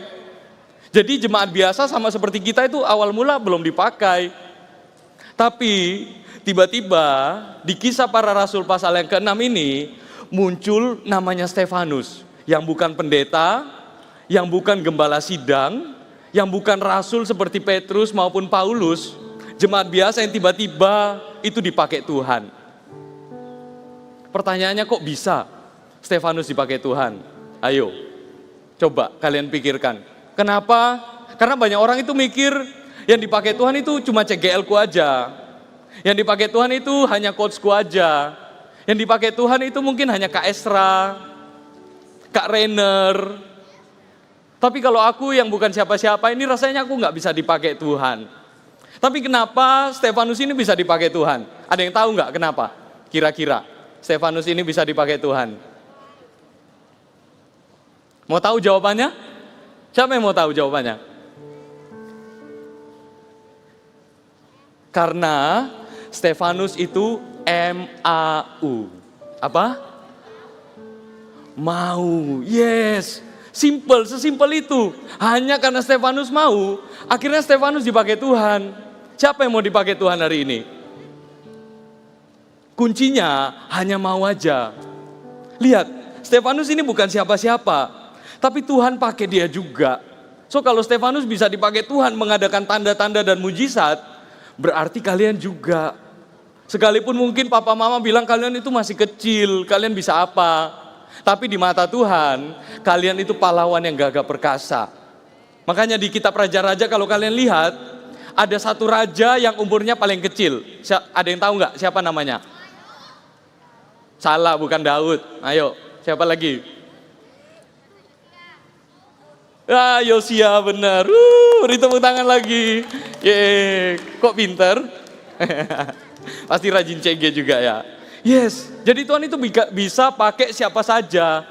Jadi jemaat biasa sama seperti kita itu awal mula belum dipakai. Tapi tiba-tiba di Kisah Para Rasul pasal yang ke-6 ini muncul namanya Stefanus. Yang bukan pendeta, yang bukan gembala sidang, yang bukan rasul seperti Petrus maupun Paulus, jemaat biasa yang tiba-tiba itu dipakai Tuhan. Pertanyaannya kok bisa Stefanus dipakai Tuhan? Ayo, coba kalian pikirkan. Kenapa? Karena banyak orang itu mikir yang dipakai Tuhan itu cuma CGL-ku aja. Yang dipakai Tuhan itu hanya coach-ku aja. Yang dipakai Tuhan itu mungkin hanya Kak Esra, Kak Rainer. Tapi kalau aku yang bukan siapa-siapa ini rasanya aku nggak bisa dipakai Tuhan. Tapi kenapa Stefanus ini bisa dipakai Tuhan? Ada yang tahu nggak kenapa? Kira-kira Stefanus ini bisa dipakai Tuhan? Mau tahu jawabannya? Siapa yang mau tahu jawabannya? Karena Stefanus itu M-A-U. Apa? Mau, yes. Simple, sesimpel itu. Hanya karena Stefanus mau, akhirnya Stefanus dipakai Tuhan. Siapa yang mau dipakai Tuhan hari ini? Kuncinya hanya mau aja. Lihat, Stefanus ini bukan siapa-siapa, tapi Tuhan pakai dia juga. So kalau Stefanus bisa dipakai Tuhan mengadakan tanda-tanda dan mujizat, berarti kalian juga. Sekalipun mungkin papa mama bilang kalian itu masih kecil, kalian bisa apa? Tapi di mata Tuhan, kalian itu pahlawan yang gagah perkasa. Makanya di kitab Raja-Raja kalau kalian lihat, ada satu raja yang umurnya paling kecil. Ada yang tahu nggak siapa namanya? Salah, bukan Daud. Ayo, siapa lagi? Yosia benar. Beri tepuk tangan lagi. Yeay, kok pinter? Pasti rajin CG juga ya. Yes, jadi Tuhan itu bisa pakai siapa saja.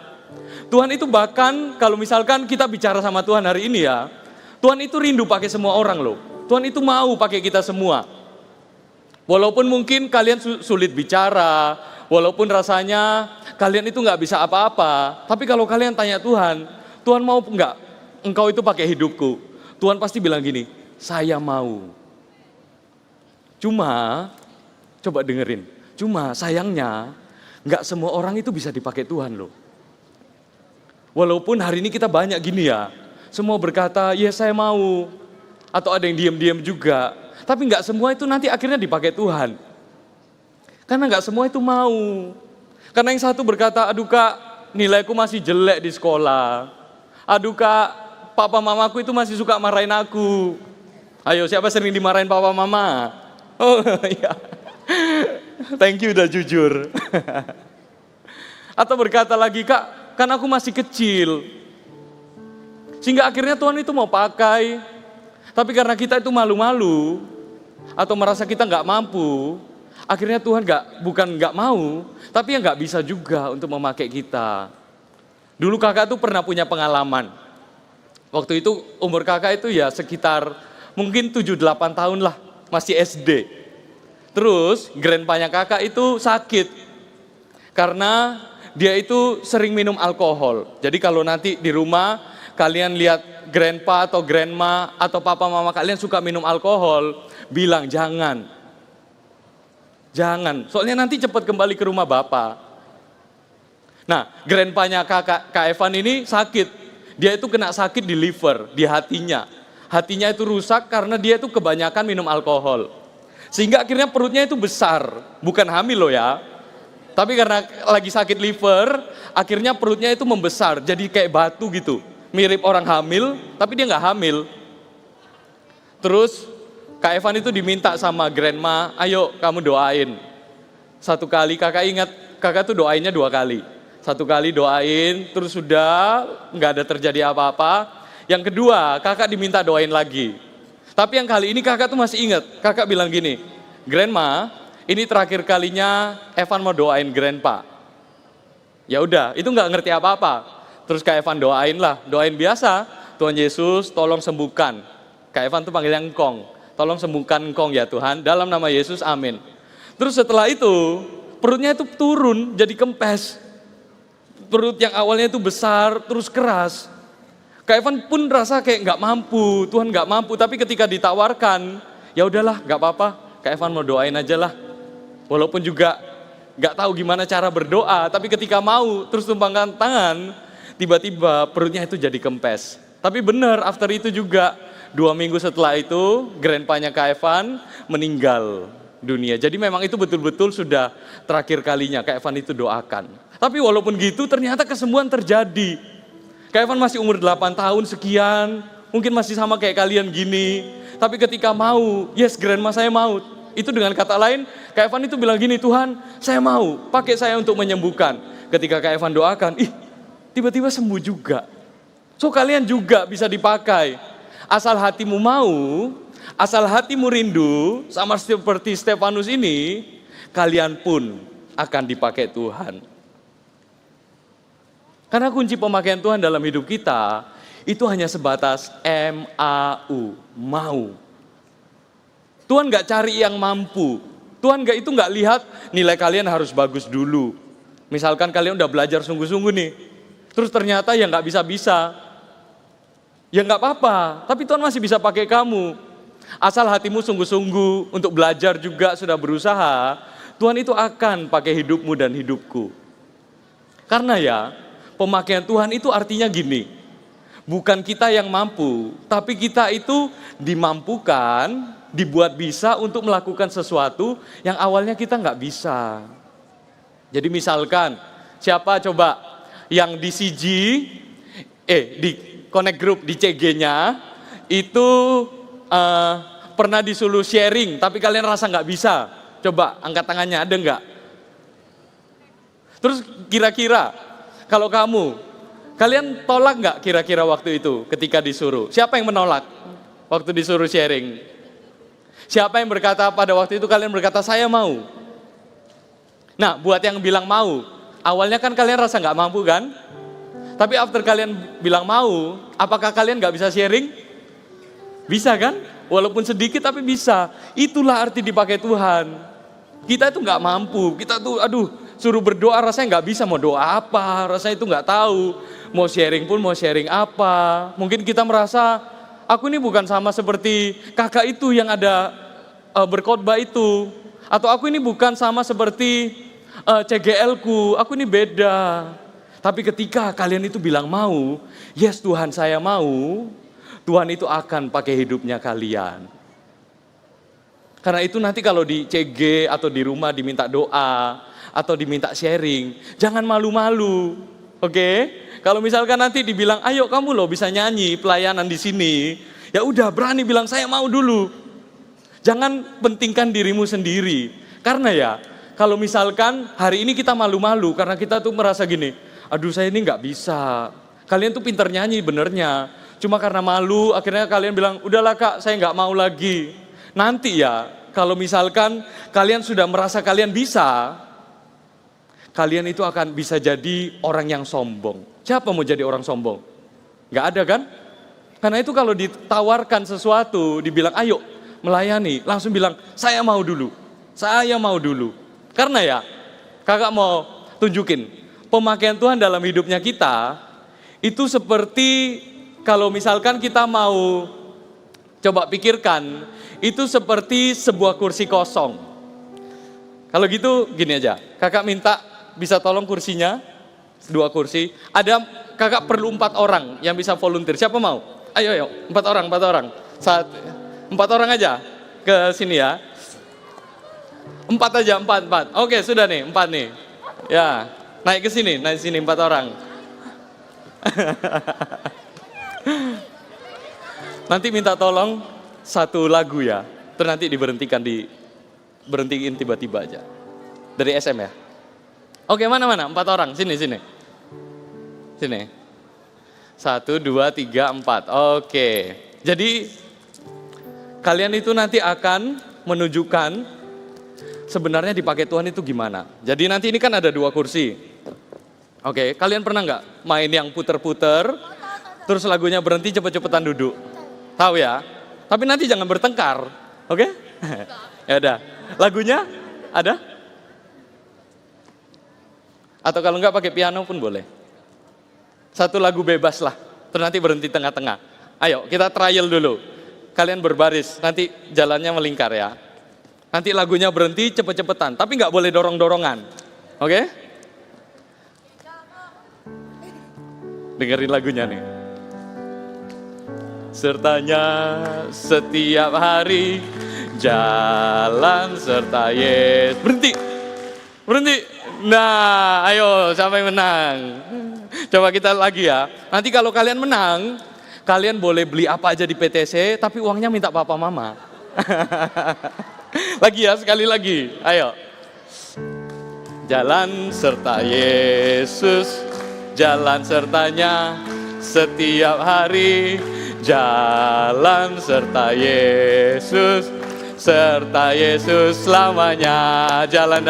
Tuhan itu bahkan kalau misalkan kita bicara sama Tuhan hari ini ya, Tuhan itu rindu pakai semua orang loh. Tuhan itu mau pakai kita semua. Walaupun mungkin kalian sulit bicara, walaupun rasanya kalian itu nggak bisa apa-apa, tapi kalau kalian tanya Tuhan, Tuhan mau nggak engkau itu pakai hidupku? Tuhan pasti bilang gini, saya mau. Cuma, coba dengerin, cuma sayangnya nggak semua orang itu bisa dipakai Tuhan loh. Walaupun hari ini kita banyak gini ya, semua berkata, ya saya mau. Atau ada yang diam-diam juga. Tapi nggak semua itu nanti akhirnya dipakai Tuhan. Karena nggak semua itu mau. Karena yang satu berkata, aduh kak, nilaiku masih jelek di sekolah. Aduh kak, papa mamaku itu masih suka marahin aku. Ayo, siapa sering dimarahin papa mama? Oh iya. Thank you udah jujur. Atau berkata lagi, kak, kan aku masih kecil. Sehingga akhirnya Tuhan itu mau pakai. Tapi karena kita itu malu-malu, atau merasa kita nggak mampu, akhirnya Tuhan bukan nggak mau, tapi yang nggak bisa juga untuk memakai kita. Dulu kakak tuh pernah punya pengalaman. Waktu itu umur kakak itu ya sekitar mungkin 7-8 tahun lah, masih SD. Terus grandpanya kakak itu sakit. Karena dia itu sering minum alkohol. Jadi kalau nanti di rumah kalian lihat grandpa atau grandma atau papa mama kalian suka minum alkohol, bilang jangan. Jangan, soalnya nanti cepat kembali ke rumah bapak. Nah, grandpanya Kak Evan ini sakit. Dia itu kena sakit di liver, di hatinya. Hatinya itu rusak karena dia itu kebanyakan minum alkohol. Sehingga akhirnya perutnya itu besar, bukan hamil loh ya. Tapi karena lagi sakit liver, akhirnya perutnya itu membesar, jadi kayak batu gitu. Mirip orang hamil, tapi dia nggak hamil. Terus Kak Evan itu diminta sama grandma, ayo kamu doain. Satu kali kakak ingat, kakak tuh doainnya 2 kali. Satu kali doain, terus sudah nggak ada terjadi apa-apa. Yang kedua, kakak diminta doain lagi. Tapi yang kali ini kakak tuh masih ingat, kakak bilang gini, grandma, ini terakhir kalinya Evan mau doain grandpa. Ya udah, itu nggak ngerti apa-apa. Terus Kak Evan doain lah, doain biasa. Tuhan Yesus tolong sembuhkan. Kak Evan tuh panggilnya engkong. Tolong sembuhkan engkong ya Tuhan, dalam nama Yesus, amin. Terus setelah itu, perutnya itu turun jadi kempes. Perut yang awalnya itu besar, terus keras. Kak Evan pun rasa kayak nggak mampu, Tuhan nggak mampu. Tapi ketika ditawarkan, ya udahlah, nggak apa-apa. Kak Evan mau doain aja lah. Walaupun juga nggak tahu gimana cara berdoa, tapi ketika mau, terus tumpangkan tangan, tiba-tiba perutnya itu jadi kempes. Tapi benar, after itu juga 2 minggu setelah itu, grandpanya Kak Evan meninggal dunia. Jadi memang itu betul-betul sudah terakhir kalinya Kak Evan itu doakan. Tapi walaupun gitu ternyata kesembuhan terjadi. Kak Evan masih umur 8 tahun sekian, mungkin masih sama kayak kalian gini. Tapi ketika mau, yes grandma saya mau. Itu dengan kata lain, Kak Evan itu bilang gini, Tuhan saya mau, pakai saya untuk menyembuhkan. Ketika Kak Evan doakan, tiba-tiba sembuh juga. So kalian juga bisa dipakai. Asal hatimu mau, asal hatimu rindu, sama seperti Stefanus ini, kalian pun akan dipakai Tuhan. Karena kunci pemakaian Tuhan dalam hidup kita, itu hanya sebatas M-A-U, mau. Tuhan gak cari yang mampu. Tuhan gak lihat nilai kalian harus bagus dulu. Misalkan kalian udah belajar sungguh-sungguh nih, terus ternyata ya gak bisa-bisa. Ya gak apa-apa, tapi Tuhan masih bisa pakai kamu. Asal hatimu sungguh-sungguh untuk belajar juga sudah berusaha, Tuhan itu akan pakai hidupmu dan hidupku. Karena ya, pemakaian Tuhan itu artinya gini, bukan kita yang mampu, tapi kita itu dimampukan, dibuat bisa untuk melakukan sesuatu yang awalnya kita nggak bisa. Jadi misalkan, siapa coba yang di CG, di Connect Group di CG-nya, itu pernah disuruh sharing, tapi kalian rasa nggak bisa. Coba angkat tangannya, ada nggak? Terus kira-kira kalau kalian tolak nggak kira-kira waktu itu ketika disuruh? Siapa yang menolak waktu disuruh sharing? Siapa yang berkata pada waktu itu kalian berkata saya mau? Nah, buat yang bilang mau, awalnya kan kalian rasa nggak mampu kan? Tapi after kalian bilang mau, apakah kalian nggak bisa sharing? Bisa kan? Walaupun sedikit tapi bisa. Itulah arti dipakai Tuhan. Kita itu nggak mampu, kita tuh suruh berdoa rasanya nggak bisa, mau doa apa, rasanya itu nggak tahu. Mau sharing pun mau sharing apa. Mungkin kita merasa, aku ini bukan sama seperti kakak itu yang ada berkhotbah itu. Atau aku ini bukan sama seperti CGL-ku, aku ini beda. Tapi ketika kalian itu bilang mau, yes Tuhan saya mau, Tuhan itu akan pakai hidupnya kalian. Karena itu nanti kalau di CG atau di rumah diminta doa atau diminta sharing, jangan malu-malu, oke? Kalau misalkan nanti dibilang, ayo kamu loh bisa nyanyi pelayanan di sini, ya udah berani bilang saya mau dulu. Jangan pentingkan dirimu sendiri, karena ya kalau misalkan hari ini kita malu-malu karena kita tuh merasa gini, aduh saya ini nggak bisa. Kalian tuh pinter nyanyi benernya, cuma karena malu akhirnya kalian bilang, udahlah kak saya nggak mau lagi. Nanti ya, kalau misalkan kalian sudah merasa kalian bisa, kalian itu akan bisa jadi orang yang sombong. Siapa mau jadi orang sombong? Gak ada kan? Karena itu kalau ditawarkan sesuatu, dibilang ayo melayani, langsung bilang saya mau dulu, saya mau dulu. Karena ya, kakak mau tunjukin, pemakaian Tuhan dalam hidupnya kita, itu seperti kalau misalkan kita mau coba pikirkan, itu seperti sebuah kursi kosong. Kalau gitu gini aja, kakak minta bisa tolong kursinya, 2 kursi. Ada kakak perlu 4 orang yang bisa volunteer, siapa mau? Ayo, 4 orang. 4 orang aja ke sini ya. 4 aja, 4. Oke sudah nih, 4 nih. Ya, naik ke sini 4 orang. Nanti minta tolong 1 lagu ya, terus nanti berhentiin tiba-tiba aja. Dari SM ya. Oke, mana? 4 orang, sini. 1, 2, 3, 4. Oke. Jadi kalian itu nanti akan menunjukkan sebenarnya dipakai Tuhan itu gimana. Jadi nanti ini kan ada 2 kursi. Oke, kalian pernah nggak main yang puter-puter, terus lagunya berhenti cepet-cepetan duduk? Tahu ya? Tapi nanti jangan bertengkar, oke? Ya udah. Lagunya ada? Atau kalau enggak pakai piano pun boleh. 1 lagu bebas lah, terus nanti berhenti tengah-tengah. Ayo kita trial dulu. Kalian berbaris, nanti jalannya melingkar ya. Nanti lagunya berhenti cepet-cepetan, tapi nggak boleh dorong-dorongan, oke? Dengerin lagunya nih. Sertanya setiap hari jalan serta Yesus. Berhenti. Nah, ayo siapa yang menang? Coba kita lagi ya. Nanti kalau kalian menang, kalian boleh beli apa aja di PTC, tapi uangnya minta papa mama. Lagi ya, sekali lagi. Ayo. Jalan serta Yesus, jalan sertanya setiap hari. Jalan serta Yesus selamanya. Jalan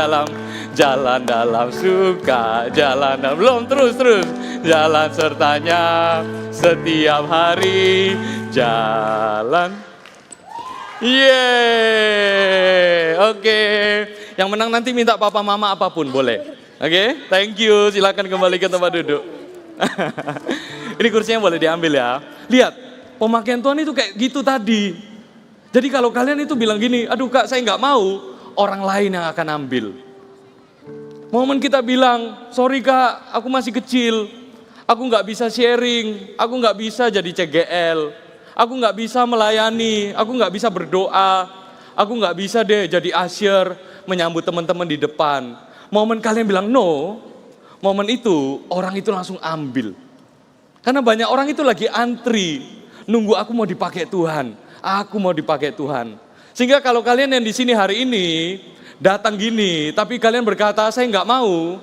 dalam suka, jalan dalam belum terus. Jalan sertanya setiap hari. Jalan. Oke. Yang menang nanti minta papa mama apapun boleh. Oke, thank you. Silakan kembali ke tempat duduk. Ini kursinya boleh diambil ya. Lihat. Pemakaian Tuhan itu kayak gitu tadi. Jadi kalau kalian itu bilang gini, aduh kak saya nggak mau, orang lain yang akan ambil. Momen kita bilang, sorry kak aku masih kecil, aku nggak bisa sharing, aku nggak bisa jadi CGL, aku nggak bisa melayani, aku nggak bisa berdoa, aku nggak bisa deh jadi usher, menyambut teman-teman di depan. Momen kalian bilang no, momen itu orang itu langsung ambil. Karena banyak orang itu lagi antri. Nunggu aku mau dipakai Tuhan, aku mau dipakai Tuhan. Sehingga kalau kalian yang di sini hari ini datang gini, tapi kalian berkata saya nggak mau,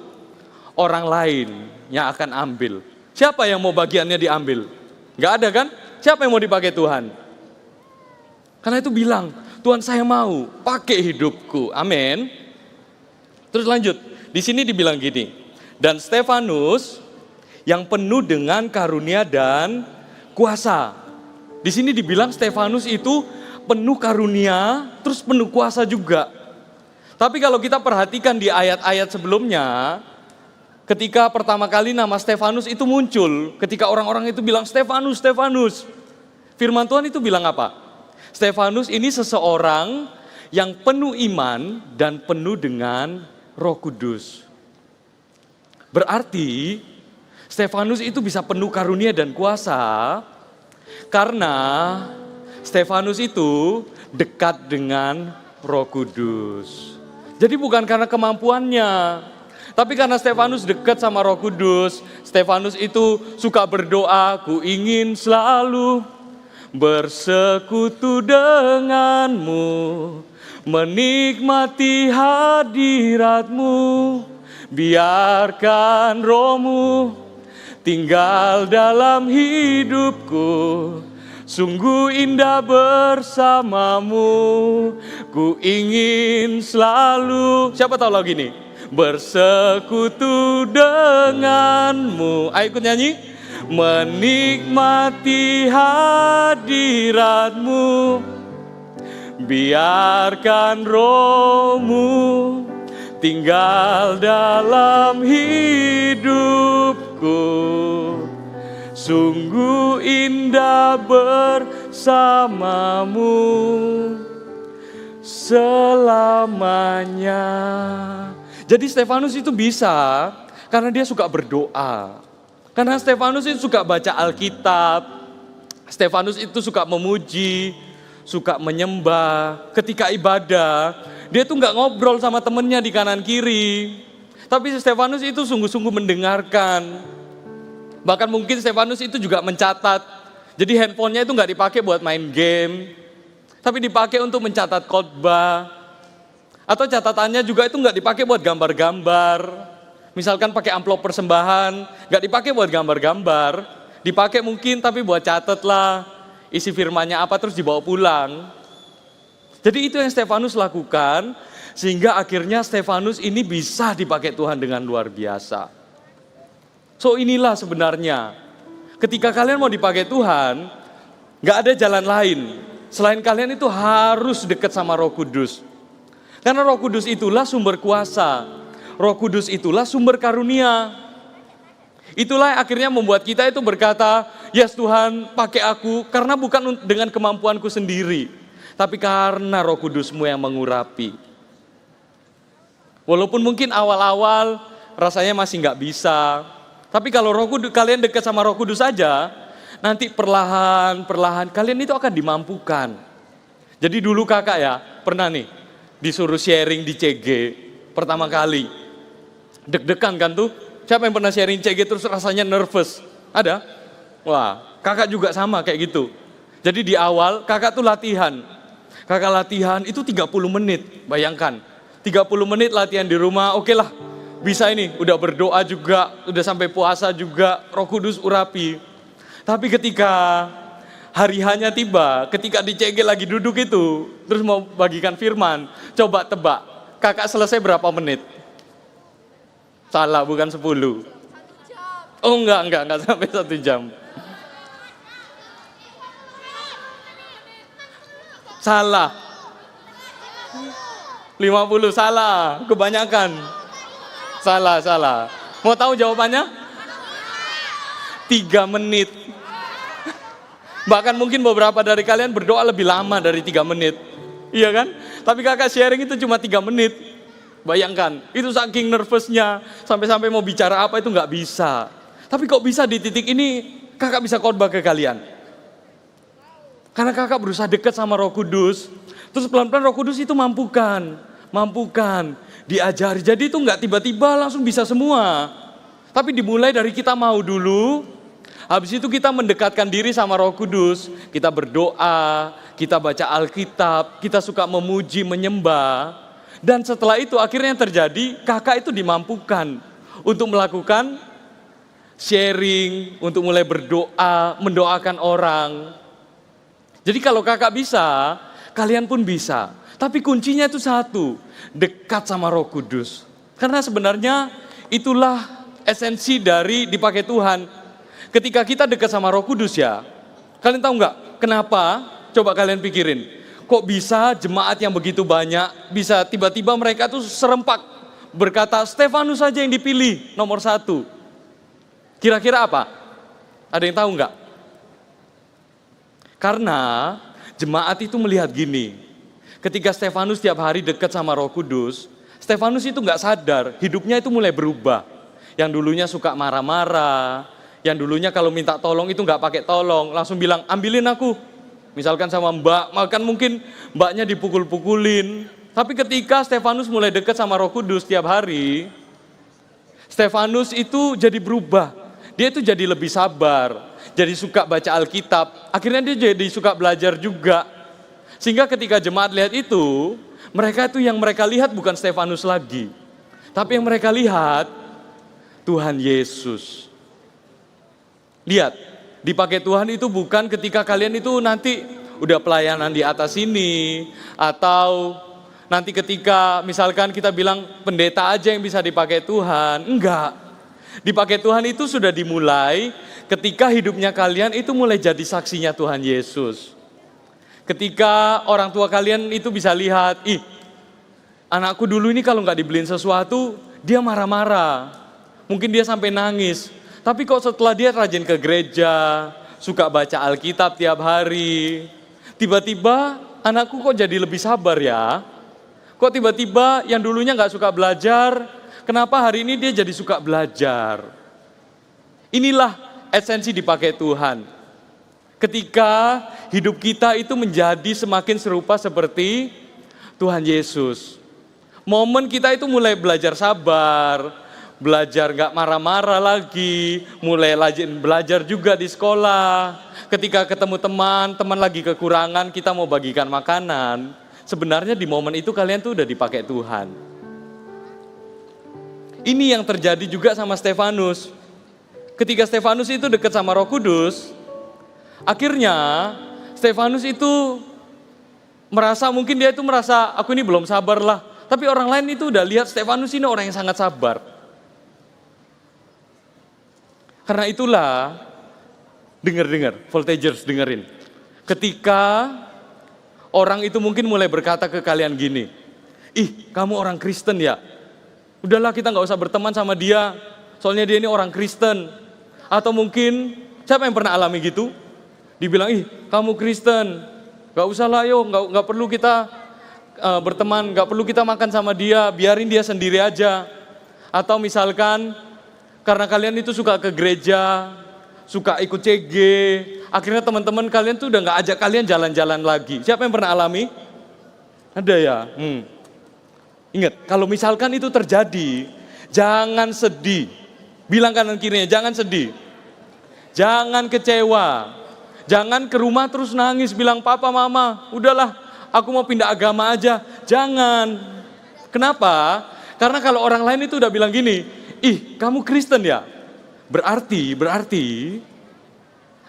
orang lain yang akan ambil. Siapa yang mau bagiannya diambil? Nggak ada kan? Siapa yang mau dipakai Tuhan? Karena itu bilang, Tuhan saya mau pakai hidupku. Amin. Terus lanjut, di sini dibilang gini, dan Stefanus yang penuh dengan karunia dan kuasa. Di sini dibilang Stefanus itu penuh karunia, terus penuh kuasa juga. Tapi kalau kita perhatikan di ayat-ayat sebelumnya, ketika pertama kali nama Stefanus itu muncul, ketika orang-orang itu bilang Stefanus, Stefanus, firman Tuhan itu bilang apa? Stefanus ini seseorang yang penuh iman dan penuh dengan Roh Kudus. Berarti Stefanus itu bisa penuh karunia dan kuasa karena Stefanus itu dekat dengan Roh Kudus. Jadi bukan karena kemampuannya, tapi karena Stefanus dekat sama Roh Kudus. Stefanus itu suka berdoa, ku ingin selalu bersekutu denganmu, menikmati hadiratmu, biarkan rohmu tinggal dalam hidupku, sungguh indah bersamamu, ku ingin selalu, siapa tahu lagu ini? Bersekutu denganmu, ayo ikut nyanyi. Menikmati hadiratmu, biarkan rohmu tinggal dalam hidupku, sungguh indah bersamamu selamanya. Jadi Stefanus itu bisa karena dia suka berdoa. Karena Stefanus itu suka baca Alkitab. Stefanus itu suka memuji, suka menyembah. Ketika ibadah, dia tuh nggak ngobrol sama temennya di kanan kiri. Tapi Stefanus itu sungguh-sungguh mendengarkan. Bahkan mungkin Stefanus itu juga mencatat. Jadi handphonenya itu nggak dipakai buat main game, tapi dipakai untuk mencatat khotbah. Atau catatannya juga itu nggak dipakai buat gambar-gambar. Misalkan pakai amplop persembahan, nggak dipakai buat gambar-gambar. Dipakai mungkin tapi buat catat lah, isi firmannya apa terus dibawa pulang. Jadi itu yang Stefanus lakukan, sehingga akhirnya Stefanus ini bisa dipakai Tuhan dengan luar biasa. So inilah sebenarnya, ketika kalian mau dipakai Tuhan, nggak ada jalan lain. Selain kalian itu harus dekat sama Roh Kudus. Karena Roh Kudus itulah sumber kuasa. Roh Kudus itulah sumber karunia. Itulah yang akhirnya membuat kita itu berkata, yes Tuhan pakai aku karena bukan dengan kemampuanku sendiri. Tapi karena Roh Kudus-Mu yang mengurapi. Walaupun mungkin awal-awal rasanya masih nggak bisa. Tapi kalau kalian dekat sama Roh Kudus saja, nanti perlahan-perlahan kalian itu akan dimampukan. Jadi dulu kakak ya, pernah nih disuruh sharing di CG pertama kali. Deg-degan kan tuh? Siapa yang pernah sharing CG terus rasanya nervous? Ada? Wah, kakak juga sama kayak gitu. Jadi di awal kakak tuh latihan. Kakak latihan itu 30 menit, bayangkan. 30 menit latihan di rumah, oke lah. Bisa ini, udah berdoa juga, udah sampai puasa juga, Roh Kudus urapi. Tapi ketika hari hanya tiba, ketika di CG lagi duduk itu, terus mau bagikan firman, coba tebak, kakak selesai berapa menit? Salah, bukan 10. Oh enggak sampai 1 jam. Salah. 50, salah, kebanyakan. Salah. Mau tahu jawabannya? 3 menit. Bahkan mungkin beberapa dari kalian berdoa lebih lama dari 3 menit. Iya kan? Tapi kakak sharing itu cuma 3 menit. Bayangkan, itu saking nervousnya, sampai-sampai mau bicara apa itu nggak bisa. Tapi kok bisa di titik ini, kakak bisa khotbah ke kalian. Karena kakak berusaha dekat sama Roh Kudus, terus pelan-pelan Roh Kudus itu mampukan, diajari. Jadi itu nggak tiba-tiba langsung bisa semua. Tapi dimulai dari kita mau dulu, habis itu kita mendekatkan diri sama Roh Kudus, kita berdoa, kita baca Alkitab, kita suka memuji, menyembah. Dan setelah itu akhirnya yang terjadi, kakak itu dimampukan untuk melakukan sharing, untuk mulai berdoa, mendoakan orang. Jadi kalau kakak bisa, kalian pun bisa. Tapi kuncinya itu satu, dekat sama Roh Kudus. Karena sebenarnya itulah esensi dari dipakai Tuhan. Ketika kita dekat sama Roh Kudus ya, kalian tahu nggak kenapa? Coba kalian pikirin. Kok bisa jemaat yang begitu banyak, bisa tiba-tiba mereka tuh serempak berkata Stefanus saja yang dipilih nomor 1. Kira-kira apa? Ada yang tahu nggak? Karena jemaat itu melihat gini, ketika Stefanus tiap hari dekat sama Roh Kudus, Stefanus itu nggak sadar, hidupnya itu mulai berubah. Yang dulunya suka marah-marah, yang dulunya kalau minta tolong itu nggak pakai tolong, langsung bilang ambilin aku. Misalkan sama mbak, makan mungkin mbaknya dipukul-pukulin. Tapi ketika Stefanus mulai dekat sama Roh Kudus tiap hari, Stefanus itu jadi berubah. Dia itu jadi lebih sabar, jadi suka baca Alkitab. Akhirnya dia jadi suka belajar juga. Sehingga ketika jemaat lihat itu, mereka itu yang mereka lihat bukan Stefanus lagi. Tapi yang mereka lihat, Tuhan Yesus. Lihat. Dipakai Tuhan itu bukan ketika kalian itu nanti udah pelayanan di atas sini, atau nanti ketika misalkan kita bilang pendeta aja yang bisa dipakai Tuhan. Enggak. Dipakai Tuhan itu sudah dimulai ketika hidupnya kalian itu mulai jadi saksinya Tuhan Yesus. Ketika orang tua kalian itu bisa lihat, anakku dulu ini kalau nggak dibeliin sesuatu, dia marah-marah. Mungkin dia sampai nangis. Tapi kok setelah dia rajin ke gereja, suka baca Alkitab tiap hari, tiba-tiba anakku kok jadi lebih sabar ya? Kok tiba-tiba yang dulunya nggak suka belajar, kenapa hari ini dia jadi suka belajar? Inilah esensi dipakai Tuhan. Ketika hidup kita itu menjadi semakin serupa seperti Tuhan Yesus. Momen kita itu mulai belajar sabar, belajar gak marah-marah lagi, mulai rajin belajar juga di sekolah. Ketika ketemu teman lagi kekurangan, kita mau bagikan makanan. Sebenarnya di momen itu kalian tuh udah dipakai Tuhan. Ini yang terjadi juga sama Stefanus. Ketika Stefanus itu dekat sama Roh Kudus, akhirnya Stefanus itu mungkin dia itu merasa aku ini belum sabar lah. Tapi orang lain itu udah lihat Stefanus ini orang yang sangat sabar. Karena itulah, dengar, Voltagers dengerin. Ketika orang itu mungkin mulai berkata ke kalian gini, kamu orang Kristen ya? Udahlah kita gak usah berteman sama dia, soalnya dia ini orang Kristen. Atau mungkin, siapa yang pernah alami gitu? Dibilang, kamu Kristen, gak usah lah yuk, gak perlu kita berteman, gak perlu kita makan sama dia, biarin dia sendiri aja. Atau misalkan, karena kalian itu suka ke gereja, suka ikut CG, akhirnya teman-teman kalian tuh udah gak ajak kalian jalan-jalan lagi. Siapa yang pernah alami? Ada ya? Ingat, kalau misalkan itu terjadi, jangan sedih. Bilang kanan kirinya, jangan sedih. Jangan kecewa. Jangan ke rumah terus nangis, bilang papa mama, udahlah aku mau pindah agama aja. Jangan. Kenapa? Karena kalau orang lain itu udah bilang gini, kamu Kristen ya? Berarti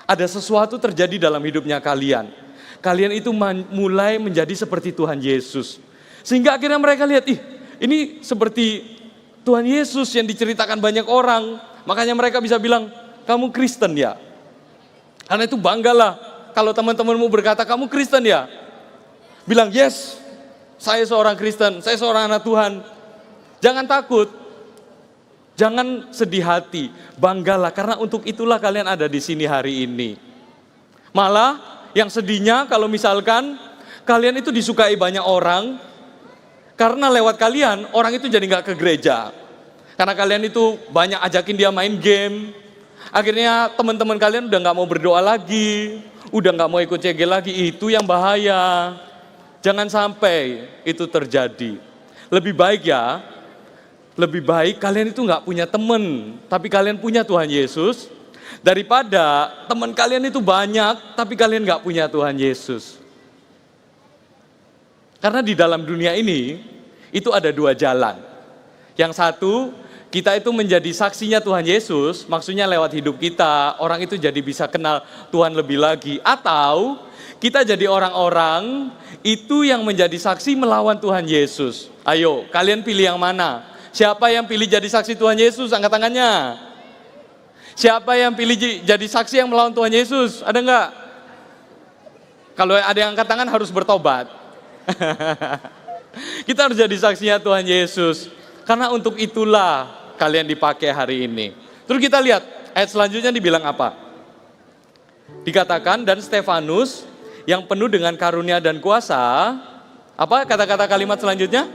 ada sesuatu terjadi dalam hidupnya kalian. Kalian itu mulai menjadi seperti Tuhan Yesus. Sehingga akhirnya mereka lihat, ini seperti Tuhan Yesus yang diceritakan banyak orang. Makanya mereka bisa bilang, kamu Kristen ya? Karena itu banggalah kalau teman-temanmu berkata, kamu Kristen ya? Bilang, yes, saya seorang Kristen, saya seorang anak Tuhan. Jangan takut. Jangan sedih hati, banggalah karena untuk itulah kalian ada di sini hari ini. Malah yang sedihnya kalau misalkan kalian itu disukai banyak orang, karena lewat kalian orang itu jadi nggak ke gereja. Karena kalian itu banyak ajakin dia main game, akhirnya teman-teman kalian udah nggak mau berdoa lagi, udah nggak mau ikut CG lagi, itu yang bahaya. Jangan sampai itu terjadi. Lebih baik kalian itu nggak punya teman, tapi kalian punya Tuhan Yesus, daripada teman kalian itu banyak, tapi kalian nggak punya Tuhan Yesus. Karena di dalam dunia ini, itu ada dua jalan. Yang satu, kita itu menjadi saksinya Tuhan Yesus, maksudnya lewat hidup kita, orang itu jadi bisa kenal Tuhan lebih lagi. Atau kita jadi orang-orang itu yang menjadi saksi melawan Tuhan Yesus. Ayo, kalian pilih yang mana? Siapa yang pilih jadi saksi Tuhan Yesus? Angkat tangannya. Siapa yang pilih jadi saksi yang melawan Tuhan Yesus? Ada enggak? Kalau ada yang angkat tangan harus bertobat. Kita harus jadi saksinya Tuhan Yesus. Karena untuk itulah kalian dipakai hari ini. Terus kita lihat ayat selanjutnya dibilang apa? Dikatakan, dan Stefanus yang penuh dengan karunia dan kuasa, apa kata-kata kalimat selanjutnya?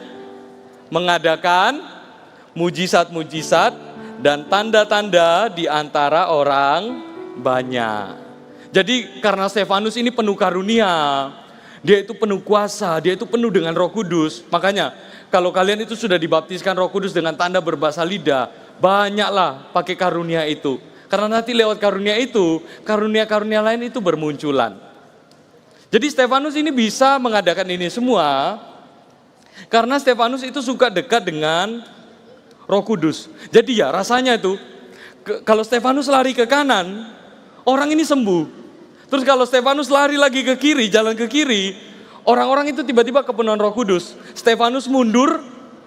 Mengadakan mujizat-mujizat dan tanda-tanda di antara orang banyak. Jadi karena Stefanus ini penuh karunia, dia itu penuh kuasa, dia itu penuh dengan Roh Kudus. Makanya kalau kalian itu sudah dibaptiskan Roh Kudus dengan tanda berbahasa lidah, banyaklah pakai karunia itu. Karena nanti lewat karunia itu, karunia-karunia lain itu bermunculan. Jadi Stefanus ini bisa mengadakan ini semua karena Stefanus itu suka dekat dengan Roh Kudus. Jadi ya rasanya itu, kalau Stefanus lari ke kanan, orang ini sembuh. Terus kalau Stefanus lari lagi ke kiri, jalan ke kiri, orang-orang itu tiba-tiba kepenuhan Roh Kudus. Stefanus mundur,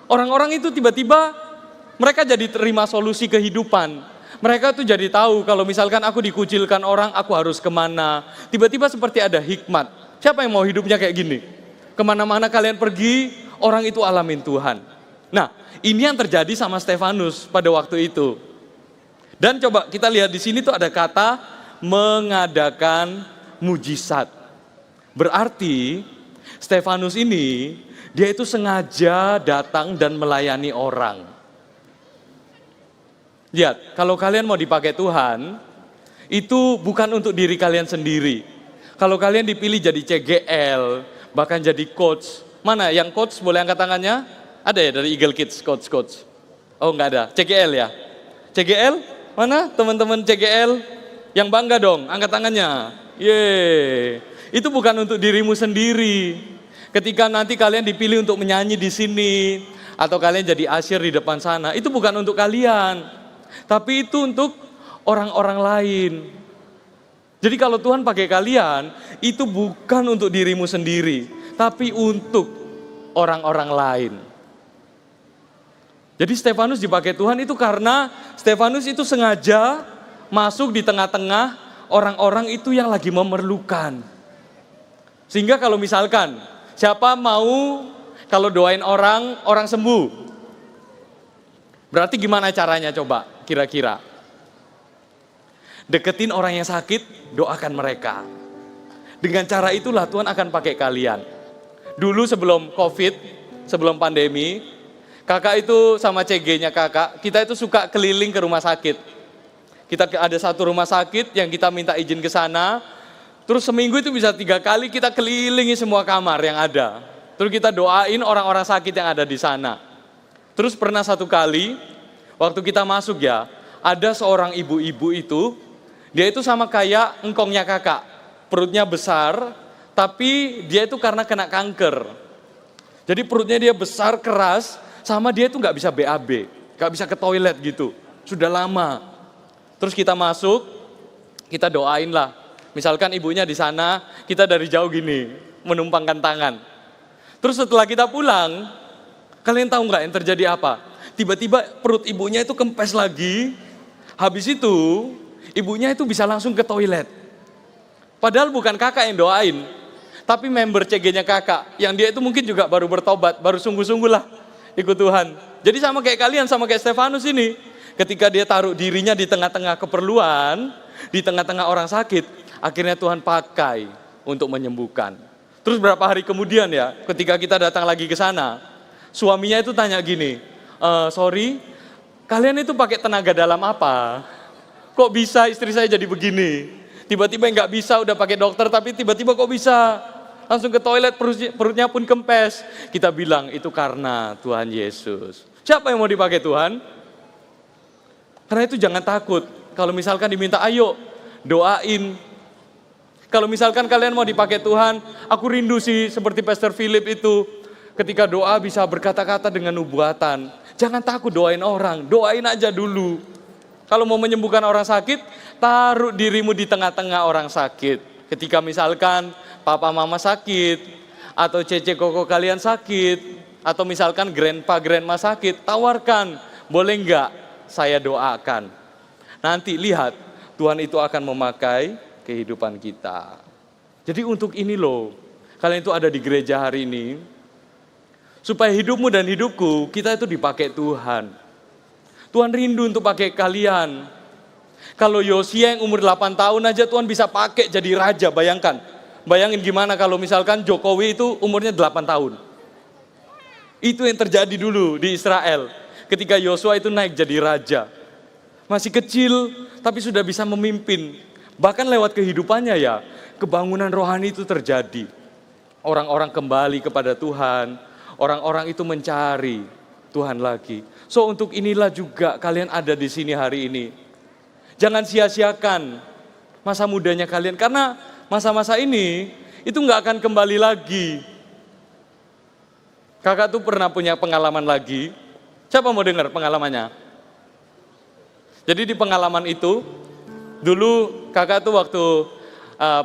orang-orang itu tiba-tiba mereka jadi terima solusi kehidupan. Mereka tuh jadi tahu kalau misalkan aku dikucilkan orang, aku harus kemana. Tiba-tiba seperti ada hikmat. Siapa yang mau hidupnya kayak gini? Kemana-mana kalian pergi, orang itu alamin Tuhan. Nah, ini yang terjadi sama Stefanus pada waktu itu. Dan coba kita lihat di sini tuh ada kata mengadakan mujizat. Berarti Stefanus ini dia itu sengaja datang dan melayani orang. Lihat, kalau kalian mau dipakai Tuhan, itu bukan untuk diri kalian sendiri. Kalau kalian dipilih jadi CGL, bahkan jadi coach. Mana yang coach boleh angkat tangannya? Ada ya dari Eagle Kids, coach. Oh enggak ada, CGL ya? CGL? Mana teman-teman CGL? Yang bangga dong, angkat tangannya. Yeay. Itu bukan untuk dirimu sendiri. Ketika nanti kalian dipilih untuk menyanyi di sini, atau kalian jadi asyir di depan sana, itu bukan untuk kalian. Tapi itu untuk orang-orang lain. Jadi kalau Tuhan pakai kalian, itu bukan untuk dirimu sendiri, tapi untuk orang-orang lain. Jadi Stefanus dipakai Tuhan itu karena Stefanus itu sengaja masuk di tengah-tengah orang-orang itu yang lagi memerlukan. Sehingga kalau misalkan, siapa mau kalau doain orang sembuh? Berarti gimana caranya coba kira-kira? Deketin orang yang sakit, doakan mereka. Dengan cara itulah Tuhan akan pakai kalian. Dulu sebelum COVID, sebelum pandemi, kakak itu sama CG-nya kakak, kita itu suka keliling ke rumah sakit. Kita ada satu rumah sakit yang kita minta izin ke sana, terus seminggu itu bisa 3 kali kita kelilingi semua kamar yang ada. Terus kita doain orang-orang sakit yang ada di sana. Terus pernah satu kali, waktu kita masuk ya, ada seorang ibu-ibu itu, dia itu sama kayak engkongnya kakak, perutnya besar, tapi dia itu karena kena kanker. Jadi perutnya dia besar, keras, sama dia itu nggak bisa BAB, nggak bisa ke toilet gitu, sudah lama. Terus kita masuk, kita doain lah. Misalkan ibunya di sana, kita dari jauh gini, menumpangkan tangan. Terus setelah kita pulang, kalian tahu nggak yang terjadi apa? Tiba-tiba perut ibunya itu kempes lagi, habis itu ibunya itu bisa langsung ke toilet. Padahal bukan kakak yang doain, tapi member CG-nya kakak, yang dia itu mungkin juga baru bertobat, baru sungguh-sungguh lah ikut Tuhan. Jadi sama kayak kalian, sama kayak Stefanus ini, ketika dia taruh dirinya di tengah-tengah keperluan, di tengah-tengah orang sakit, akhirnya Tuhan pakai untuk menyembuhkan. Terus berapa hari kemudian ya, ketika kita datang lagi ke sana, suaminya itu tanya gini, sorry, kalian itu pakai tenaga dalam apa? Kok bisa istri saya jadi begini? Tiba-tiba nggak bisa, udah pakai dokter, tapi tiba-tiba kok bisa? Langsung ke toilet, perutnya pun kempes. Kita bilang, itu karena Tuhan Yesus. Siapa yang mau dipakai Tuhan? Karena itu jangan takut. Kalau misalkan diminta, ayo doain. Kalau misalkan kalian mau dipakai Tuhan, aku rindu sih seperti Pastor Philip itu. Ketika doa bisa berkata-kata dengan nubuatan. Jangan takut doain orang, doain aja dulu. Kalau mau menyembuhkan orang sakit, taruh dirimu di tengah-tengah orang sakit. Ketika misalkan papa mama sakit, atau cece koko kalian sakit, atau misalkan grandpa grandma sakit, tawarkan, boleh enggak saya doakan. Nanti lihat, Tuhan itu akan memakai kehidupan kita. Jadi untuk ini loh, kalian itu ada di gereja hari ini, supaya hidupmu dan hidupku, kita itu dipakai Tuhan. Tuhan rindu untuk pakai kalian. Kalau Yosia yang umur 8 tahun aja Tuhan bisa pakai jadi raja, bayangkan. Bayangin gimana kalau misalkan Jokowi itu umurnya 8 tahun. Itu yang terjadi dulu di Israel. Ketika Yosua itu naik jadi raja. Masih kecil tapi sudah bisa memimpin. Bahkan lewat kehidupannya ya, kebangunan rohani itu terjadi. Orang-orang kembali kepada Tuhan. Orang-orang itu mencari Tuhan lagi. So untuk inilah juga kalian ada di sini hari ini. Jangan sia-siakan masa mudanya kalian. Karena masa-masa ini itu nggak akan kembali lagi. Kakak tuh pernah punya pengalaman lagi. Siapa mau dengar pengalamannya? Jadi di pengalaman itu, dulu kakak tuh waktu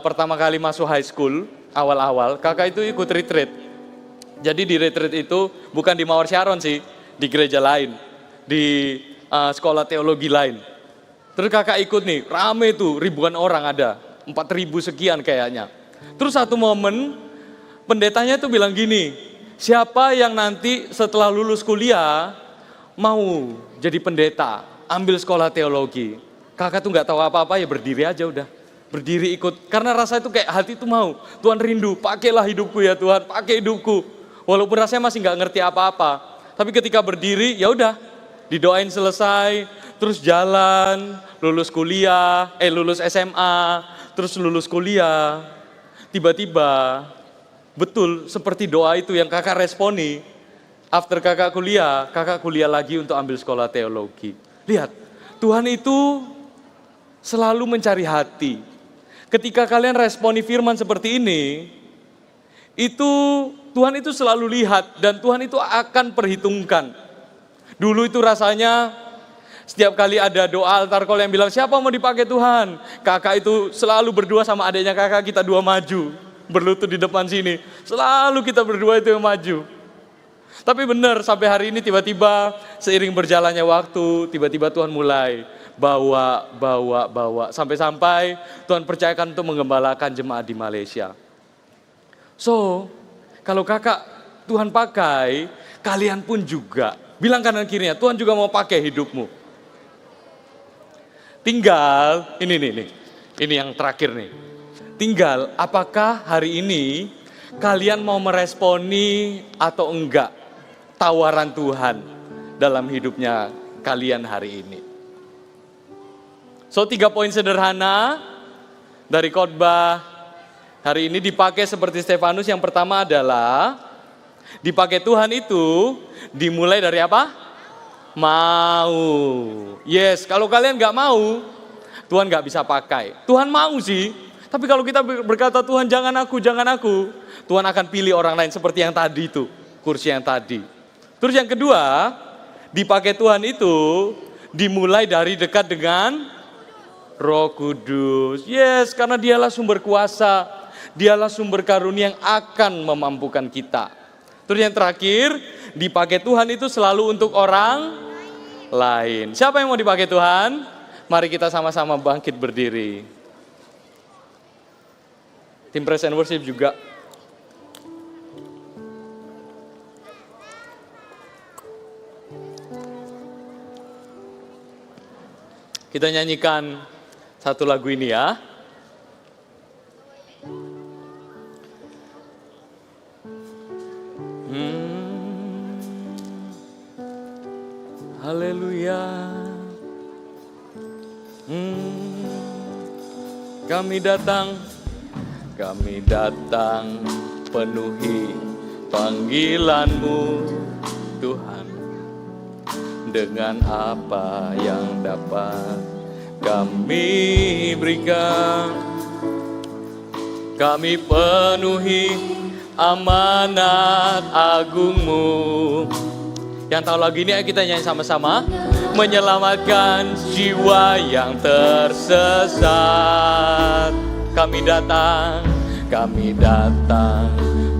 pertama kali masuk high school, awal-awal, kakak itu ikut retreat. Jadi di retreat itu bukan di Mawar Sharon sih, di gereja lain, di sekolah teologi lain. Terus kakak ikut nih, rame tuh, ribuan orang ada, 4.000 sekian kayaknya. Terus satu momen, pendetanya tuh bilang gini, siapa yang nanti setelah lulus kuliah mau jadi pendeta, ambil sekolah teologi. Kakak tuh nggak tahu apa-apa ya berdiri aja udah. Berdiri ikut, karena rasa itu kayak hati itu mau. Tuhan rindu, pakailah hidupku ya Tuhan, pakai hidupku. Walaupun rasanya masih nggak ngerti apa-apa, tapi ketika berdiri ya udah didoain selesai, terus jalan, lulus kuliah, lulus SMA, terus lulus kuliah, tiba-tiba betul seperti doa itu yang kakak responi. After kakak kuliah lagi untuk ambil sekolah teologi. Lihat, Tuhan itu selalu mencari hati. Ketika kalian responi firman seperti ini, itu Tuhan itu selalu lihat dan Tuhan itu akan perhitungkan. Dulu itu rasanya setiap kali ada doa altar call yang bilang siapa mau dipakai Tuhan, kakak itu selalu berdua sama adiknya kakak, kita dua maju, berlutut di depan sini. Selalu kita berdua itu yang maju. Tapi benar sampai hari ini tiba-tiba seiring berjalannya waktu, tiba-tiba Tuhan mulai bawa. Sampai-sampai Tuhan percayakan untuk menggembalakan jemaat di Malaysia. So, kalau kakak Tuhan pakai, kalian pun juga. Bilang kanan kirinya, Tuhan juga mau pakai hidupmu. Tinggal, ini yang terakhir nih. Tinggal, apakah hari ini kalian mau meresponi atau enggak tawaran Tuhan dalam hidupnya kalian hari ini. So 3 poin sederhana dari khotbah hari ini dipakai seperti Stefanus. Yang pertama adalah dipakai Tuhan itu dimulai dari apa? Mau. Yes, kalau kalian gak mau, Tuhan gak bisa pakai. Tuhan mau sih, tapi kalau kita berkata Tuhan jangan aku, Tuhan akan pilih orang lain seperti yang tadi itu, kursi yang tadi. Terus yang kedua, dipakai Tuhan itu dimulai dari dekat dengan Roh Kudus. Yes, karena dialah sumber kuasa, dialah sumber karunia yang akan memampukan kita. Terus yang terakhir, dipakai Tuhan itu selalu untuk orang lain. Siapa yang mau dipakai Tuhan? Mari kita sama-sama bangkit berdiri. Tim Praise and Worship juga. Kita nyanyikan satu lagu ini ya. Haleluya. Kami datang penuhi panggilan-Mu Tuhan. Dengan apa yang dapat kami berikan, kami penuhi amanat agungmu. Yang tahu lagu ini ayo kita nyanyi sama-sama. Menyelamatkan jiwa yang tersesat. Kami datang,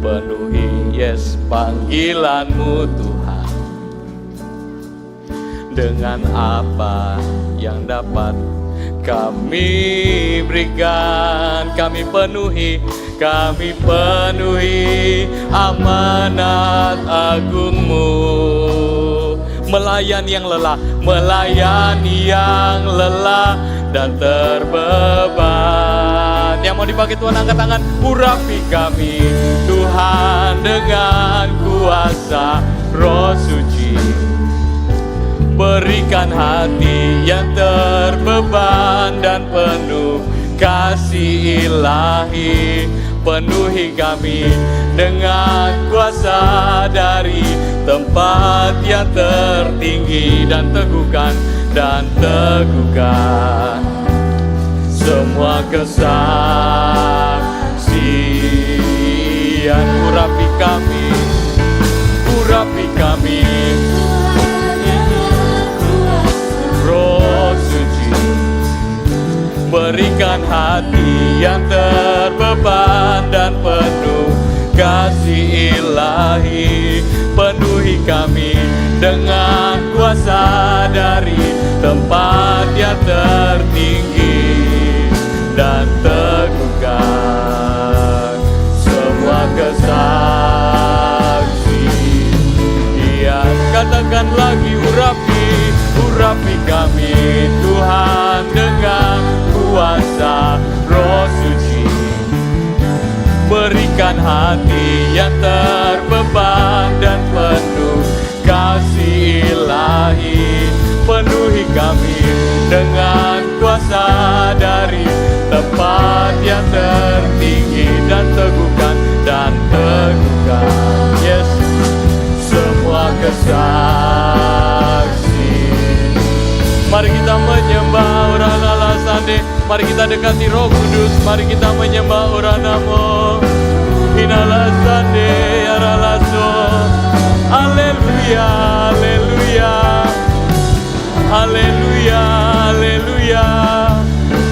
penuhi yes panggilanmu Tuhan. Dengan apa yang dapat kami berikan, kami penuhi amanat agungmu. Melayani yang lelah dan terbeban. Yang mau dipakai Tuhan angkat tangan. Urapi kami Tuhan dengan kuasa Roh Suci. Berikan hati yang terbeban dan penuh kasih ilahi. Penuhi kami dengan kuasa dari tempat yang tertinggi. Dan teguhkan semua kesaksian. Urapi kami Roh Suci. Berikan hati yang terbeban dan penuh kasih ilahi. Penuhi kami dengan kuasa dari tempat yang tertinggi. Dan teguhkan semua kesaksian. Katakan lagi, urapi kami Tuhan dengan kuasa Roh Suci. Berikan hati yang terbeban dan penuh kasih ilahi. Penuhi kami dengan kuasa dari tempat yang tertinggi. Dan teguhkan yes semua kesaksi. Mari kita menyembah Urana Lasande. Mari kita dekati Roh Kudus. Mari kita menyembah Uranamo. Inala Sande Yaralaso. Haleluya, haleluya, haleluya, haleluya.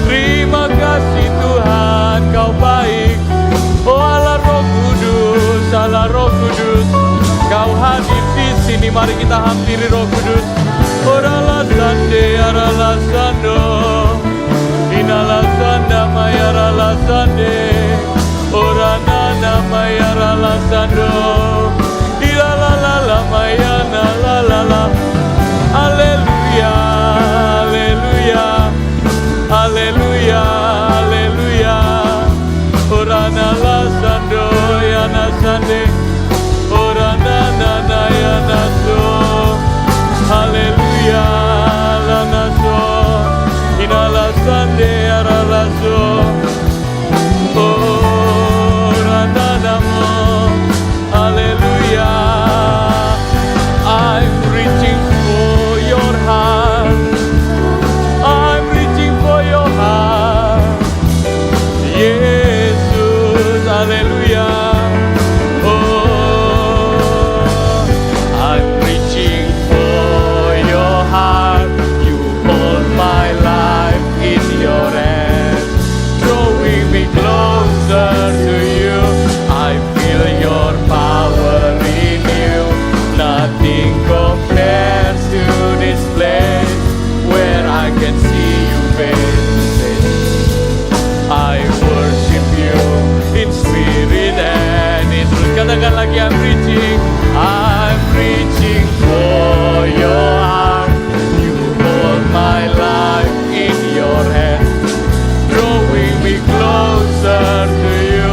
Terima kasih Tuhan, Kau baik. Oh Allah Roh Kudus, Allah Roh Kudus, Kau hadir di sini. Mari kita hampiri Roh Kudus. Orala Sande Yarala Sando. Inala Sanda Mayarala Sande. Orana Namayarala Sando. Ilalala Mayana la la la. Haleluya, haleluya, haleluya, haleluya. Orana la Sando Yana Sande. Orana Nana Yana So. Haleluya, la naso. Inala Sande Arala So. Oh, Randanamo. Hallelujah. I'm reaching for your heart. I'm reaching for your heart. Jesus, hallelujah. Oh, I'm reaching for your heart. You hold my life in your hands, drawing me closer to you. I feel your power in you. Nothing compares to this place where I can see you face to face. I worship you in spirit and in truth. Katakan lagi, I'm reaching for your heart. You hold my life in your hand, drawing me closer to you.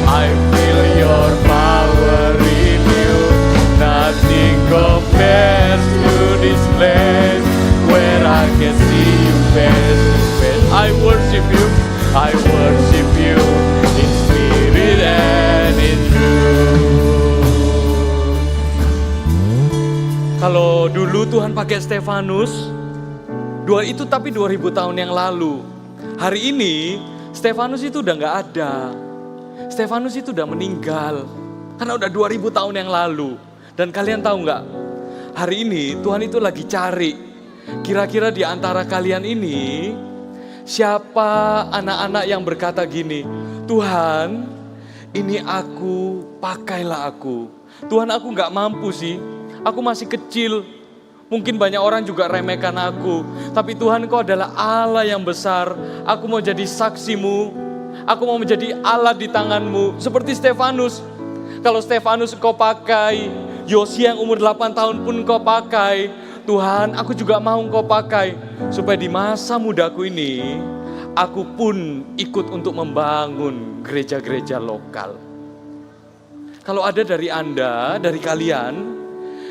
I feel your power in you. Nothing compares to this place where I can see you face to face. I worship you in spirit and in truth. Kalau dulu Tuhan pakai Stefanus, tapi 2000 tahun yang lalu. Hari ini Stefanus itu udah gak ada. Stefanus itu udah meninggal. Karena udah 2000 tahun yang lalu. Dan kalian tahu nggak? Hari ini Tuhan itu lagi cari. Kira-kira di antara kalian ini, siapa anak-anak yang berkata gini, Tuhan, ini aku, pakailah aku. Tuhan, aku nggak mampu sih, aku masih kecil. Mungkin banyak orang juga remehkan aku. Tapi Tuhan, Kau adalah Allah yang besar. Aku mau jadi saksimu. Aku mau menjadi alat di tanganmu. Seperti Stefanus. Kalau Stefanus Kau pakai, Yosia yang umur 8 tahun pun Kau pakai. Tuhan, aku juga mau Kau pakai. Supaya di masa mudaku ini, aku pun ikut untuk membangun gereja-gereja lokal. Kalau ada dari Anda, dari kalian,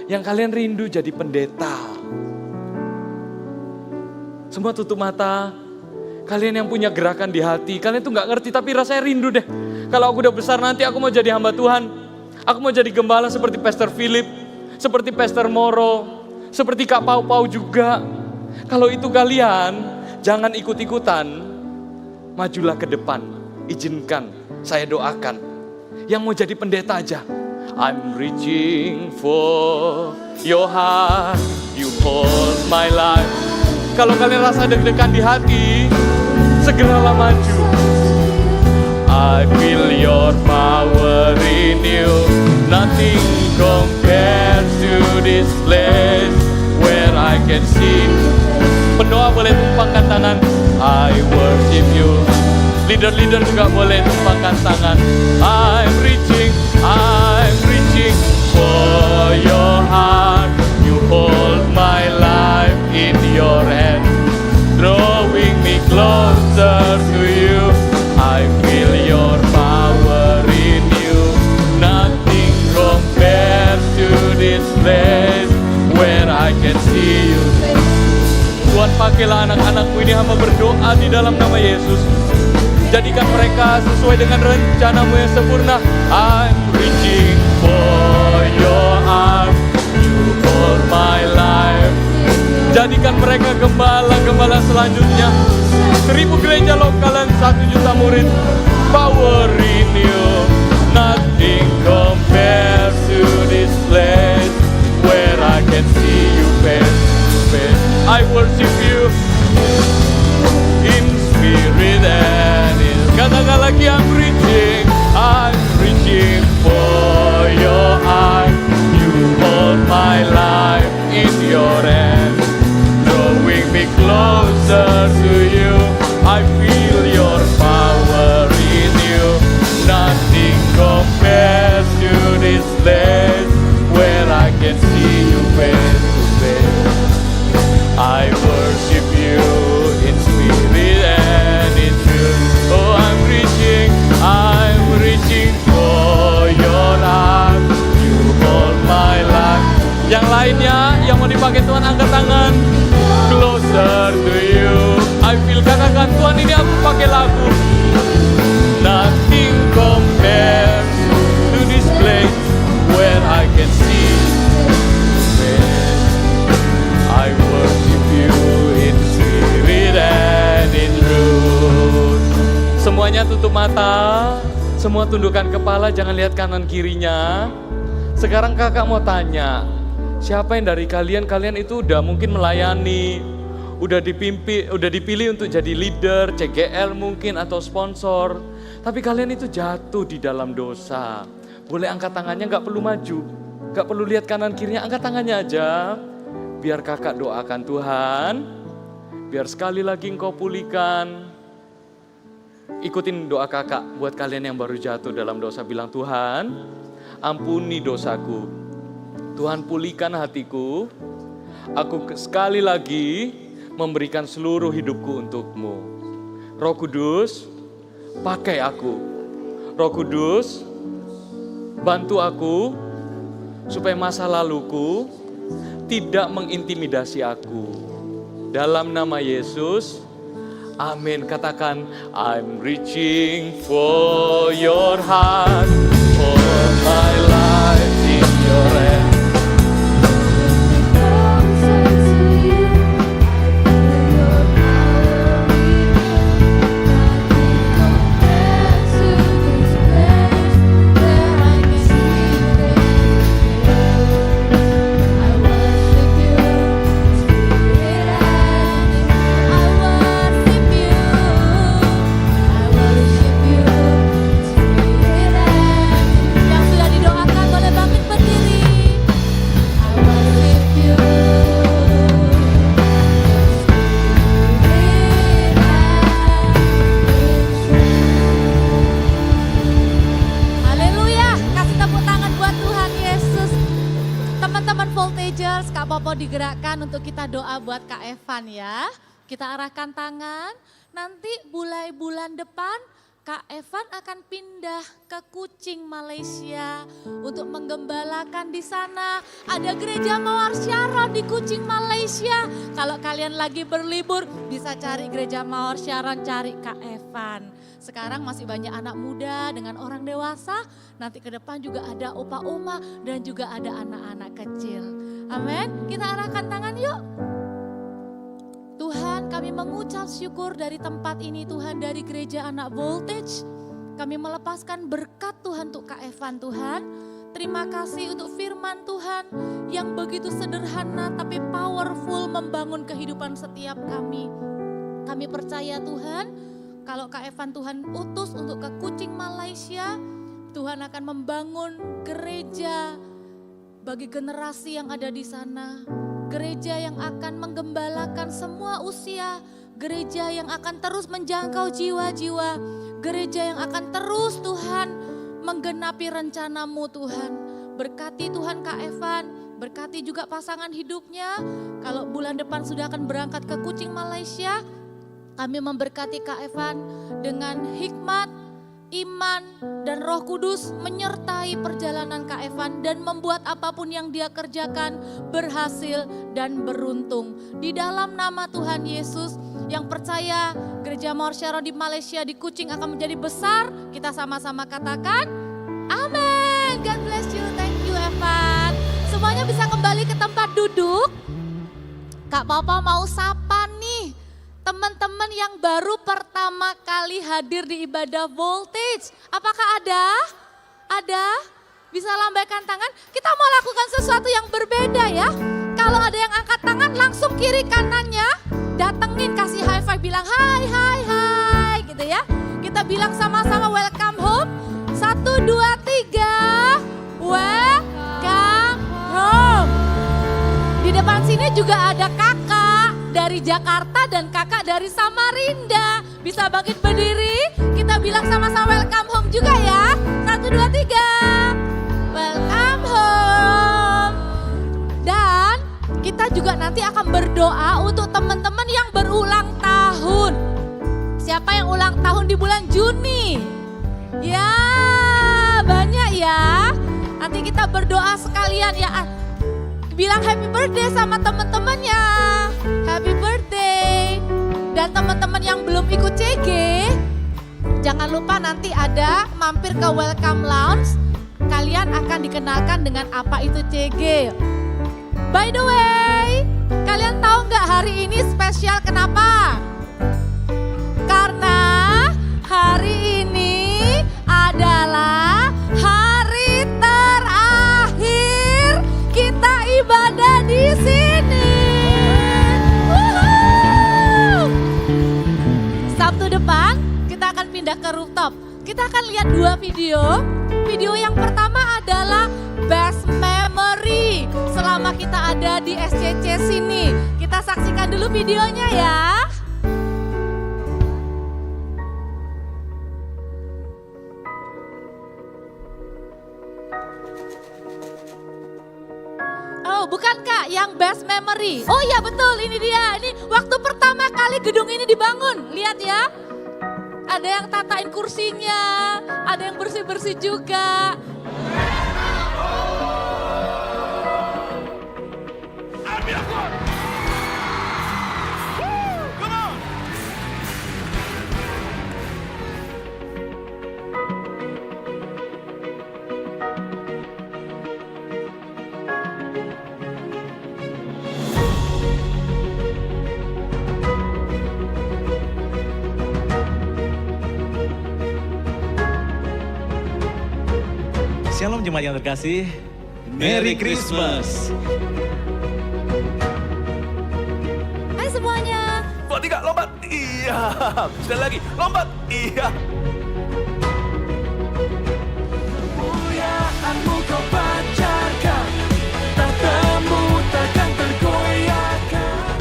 yang kalian rindu jadi pendeta. Semua tutup mata. Kalian yang punya gerakan di hati, kalian tuh gak ngerti tapi rasanya rindu deh. Kalau aku udah besar nanti aku mau jadi hamba Tuhan. Aku mau jadi gembala seperti Pastor Philip, seperti Pastor Moro, seperti Kak Pau-Pau juga. Kalau itu kalian, jangan ikut-ikutan. Majulah ke depan, izinkan saya doakan. Yang mau jadi pendeta aja. I'm reaching for your heart, you hold my life. Kalau kalian rasa deg-degan di hati, segeralah maju. I feel your power in you, nothing compares to this place where I can see. Pendoa boleh tumpangkan tangan, I worship you. Leader-leader juga boleh tumpangkan tangan. I'm reaching for your heart. You hold my life in your hand, drawing me closer to you. I feel your power in you. Nothing compares to this place where I can see you. Tuhan, pakailah anak-anakmu ini, hamba berdoa di dalam nama Yesus. Jadikan mereka sesuai dengan rencanamu yang sempurna. I'm reaching for your arms, you hold my life. Jadikan mereka gembala-gembala selanjutnya. 1000 gereja lokal dan 1 juta murid. Power in you, nothing compares to this place where I can see you face to face. I worship you in spirit and in. Katakan lagi, I'm reaching for your heart. You hold my life in your hand, drawing me closer to you. I feel your power in you. Nothing compares to this place where I can see you face to face. I worship you in spirit and in truth. Oh, I'm reaching for your heart. You hold my life. Yang lainnya yang mau dipakai Tuhan, angkat tangan. Closer to you. I feel, katakan, Tuhan, ini aku pakai lagu. Nothing compares to this place where I can see you. I worship you in spirit and in truth. Semuanya tutup mata, semua tundukkan kepala, jangan lihat kanan kirinya. Sekarang kakak mau tanya, siapa yang dari kalian itu udah mungkin melayani, udah dipilih untuk jadi leader, CGL mungkin atau sponsor, tapi kalian itu jatuh di dalam dosa. Boleh angkat tangannya, gak perlu maju, gak perlu lihat kanan kirinya, angkat tangannya aja. Biar kakak doakan, Tuhan, biar sekali lagi Engkau pulihkan. Ikutin doa kakak buat kalian yang baru jatuh dalam dosa. Bilang, Tuhan, ampuni dosaku. Tuhan, pulihkan hatiku. Aku sekali lagi memberikan seluruh hidupku untukmu. Roh Kudus, pakai aku. Roh Kudus, bantu aku supaya masa laluku tidak mengintimidasi aku. Dalam nama Yesus, amin. Katakan, I'm reaching for your heart, for my life in your hand. Believers, Kak Popo digerakkan untuk kita doa buat Kak Evan ya. Kita arahkan tangan, nanti mulai bulan depan Kak Evan akan pindah ke Kuching, Malaysia untuk menggembalakan di sana. Ada gereja Mawar Sharon di Kuching, Malaysia. Kalau kalian lagi berlibur bisa cari gereja Mawar Sharon, cari Kak Evan. Sekarang masih banyak anak muda dengan orang dewasa. Nanti ke depan juga ada opa oma dan juga ada anak-anak kecil. Amin. Kita arahkan tangan yuk. Tuhan, kami mengucap syukur dari tempat ini Tuhan, dari gereja anak Voltage. Kami melepaskan berkat Tuhan untuk Kak Evan Tuhan. Terima kasih untuk firman Tuhan yang begitu sederhana tapi powerful membangun kehidupan setiap kami. Kami percaya Tuhan, kalau Kak Evan Tuhan utus untuk ke Kuching, Malaysia, Tuhan akan membangun gereja bagi generasi yang ada di sana. Gereja yang akan menggembalakan semua usia, gereja yang akan terus menjangkau jiwa-jiwa, gereja yang akan terus Tuhan menggenapi rencana-Mu Tuhan. Berkati Tuhan Kak Evan, berkati juga pasangan hidupnya. Kalau bulan depan sudah akan berangkat ke Kuching, Malaysia, kami memberkati Kak Evan dengan hikmat, iman, dan Roh Kudus menyertai perjalanan Kak Evan dan membuat apapun yang dia kerjakan berhasil dan beruntung. Di dalam nama Tuhan Yesus, yang percaya Gereja Mawar Sharon di Malaysia, di Kuching akan menjadi besar, kita sama-sama katakan, amin. God bless you, thank you Evan. Semuanya bisa kembali ke tempat duduk. Kak Papa mau sapa nih teman-teman yang baru pertama kali hadir di ibadah Voltage. Apakah ada? Ada? Bisa lambaikan tangan? Kita mau lakukan sesuatu yang berbeda ya. Kalau ada yang angkat tangan langsung kiri kanannya. Datengin, kasih high five, bilang hai, hai, hai gitu ya. Kita bilang sama-sama welcome home. 1, 2, 3. Welcome home. Di depan sini juga ada kakak dari Jakarta dan kakak dari Samarinda. Bisa bangkit berdiri, kita bilang sama-sama welcome home juga ya. 1, 2, 3. Welcome home. Dan kita juga nanti akan berdoa untuk teman-teman yang berulang tahun. Siapa yang ulang tahun di bulan Juni? Ya, banyak ya. Nanti kita berdoa sekalian ya. Bilang happy birthday sama teman-temannya. Happy birthday. Dan teman-teman yang belum ikut CG, jangan lupa nanti ada mampir ke Welcome Lounge. Kalian akan dikenalkan dengan apa itu CG. By the way, kalian tahu nggak hari ini spesial kenapa? Karena hari ini adalah hari terakhir kita ibadah di sini. Sabtu depan kita akan pindah ke rooftop. Kita akan lihat 2 video. Video yang pertama adalah best memory selama kita ada di SCC sini. Kita saksikan dulu videonya ya. Oh, bukan Kak, yang best memory. Oh iya betul, ini dia. Ini waktu pertama kali gedung ini dibangun. Lihat ya. Ada yang tatain kursinya, ada yang bersih-bersih juga. Shalom jemaat yang terkasih, Merry Christmas. Hai semuanya. 2, 3, lompat. Iya. Sekali lagi, lompat. Iya. Kemuliaan-Mu Kau pancarkan, tahta-Mu takkan tergoyahkan.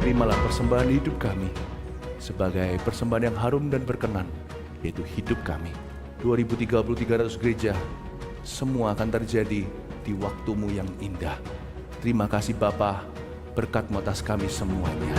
Terimalah persembahan hidup kami sebagai persembahan yang harum dan berkenan, yaitu hidup kami. 2030-300 gereja, semua akan terjadi di waktumu yang indah. Terima kasih Bapa, berkat-Mu atas kami semuanya.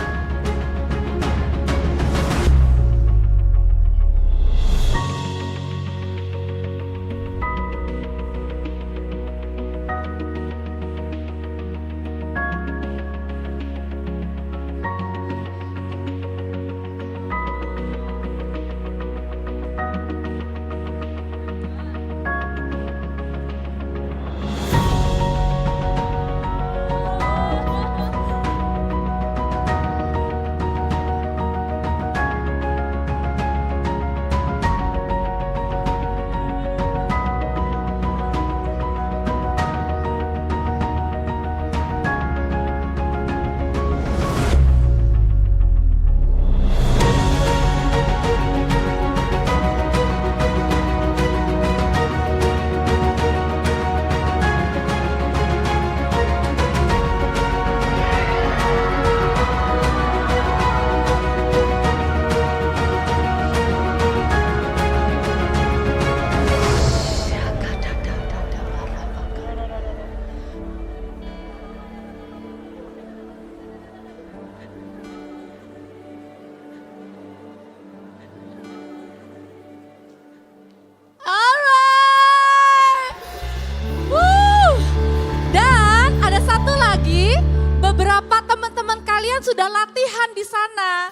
Beberapa teman-teman kalian sudah latihan di sana.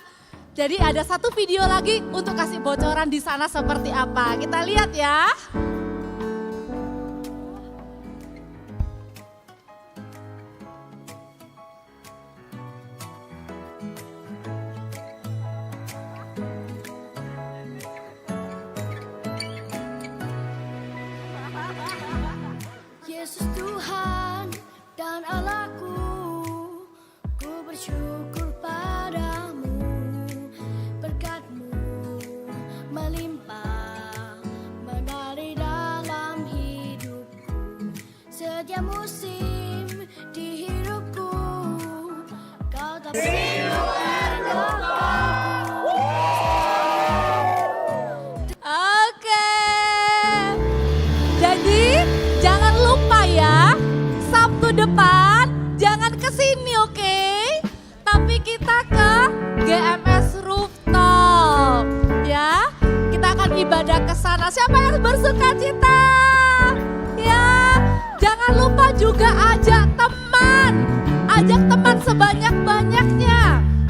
Jadi ada satu video lagi untuk kasih bocoran di sana seperti apa. Kita lihat ya. Yesus Tuhan dan Allahku, ku bersyukur padamu, berkat-Mu melimpah mengalir dalam hidupku. Setiap musim di hidupku, Kau tak meninggalkan aku. Oke. Jadi jangan lupa ya, Sabtu depan jangan kesini, oke? Tapi kita ke GMS Rooftop ya. Kita akan ibadah ke sana. Siapa yang bersuka cita? Ya, jangan lupa juga ajak teman. Ajak teman sebanyak-banyaknya.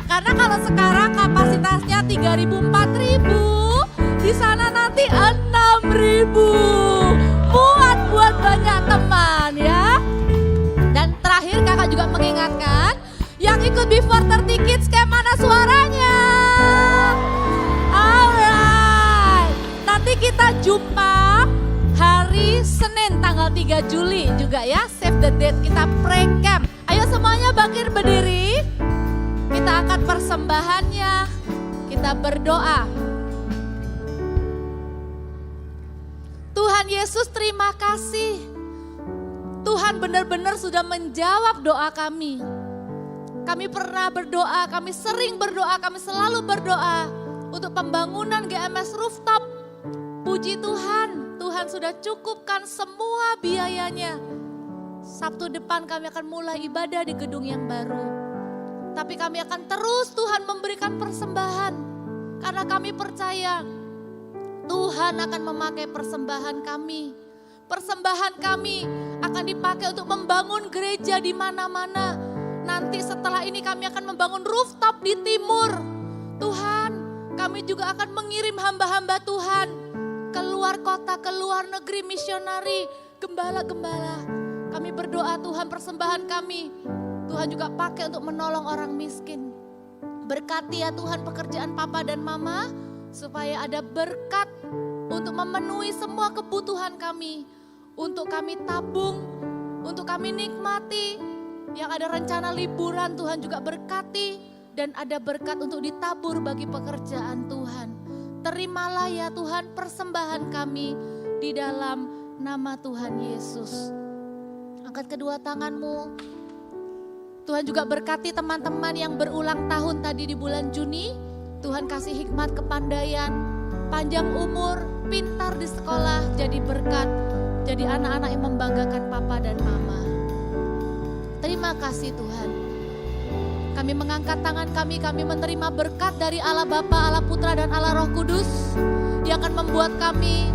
Karena kalau sekarang kapasitasnya 3.000, 4.000, di sana nanti 6.000. Muat buat banyak teman ya. Dan terakhir kakak juga mengingatkan, yang ikut Before 30 Kids kayak mana suaranya? Alright, nanti kita jumpa hari Senin tanggal 3 Juli juga ya. Save the date, kita pre-camp. Ayo semuanya bangkit berdiri. Kita angkat persembahannya. Kita berdoa. Tuhan Yesus, terima kasih. Tuhan benar-benar sudah menjawab doa kami. Kami pernah berdoa, kami sering berdoa, kami selalu berdoa untuk pembangunan GMS Rooftop. Puji Tuhan, Tuhan sudah cukupkan semua biayanya. Sabtu depan kami akan mulai ibadah di gedung yang baru. Tapi kami akan terus Tuhan memberikan persembahan. Karena kami percaya Tuhan akan memakai persembahan kami. Persembahan kami akan dipakai untuk membangun gereja di mana-mana. Nanti setelah ini kami akan membangun rooftop di timur. Tuhan, kami juga akan mengirim hamba-hamba Tuhan keluar kota, keluar negeri, misionari, gembala-gembala. Kami berdoa Tuhan, persembahan kami Tuhan juga pakai untuk menolong orang miskin. Berkati ya Tuhan pekerjaan papa dan mama, supaya ada berkat untuk memenuhi semua kebutuhan kami. Untuk kami tabung, untuk kami nikmati. Yang ada rencana liburan Tuhan juga berkati. Dan ada berkat untuk ditabur bagi pekerjaan Tuhan. Terimalah ya Tuhan persembahan kami di dalam nama Tuhan Yesus. Angkat kedua tanganmu. Tuhan juga berkati teman-teman yang berulang tahun tadi di bulan Juni. Tuhan kasih hikmat, kepandaian, panjang umur, pintar di sekolah, jadi berkat, jadi anak-anak yang membanggakan papa dan mama. Terima kasih Tuhan. Kami mengangkat tangan kami menerima berkat dari Allah Bapa, Allah Putra dan Allah Roh Kudus yang akan membuat kami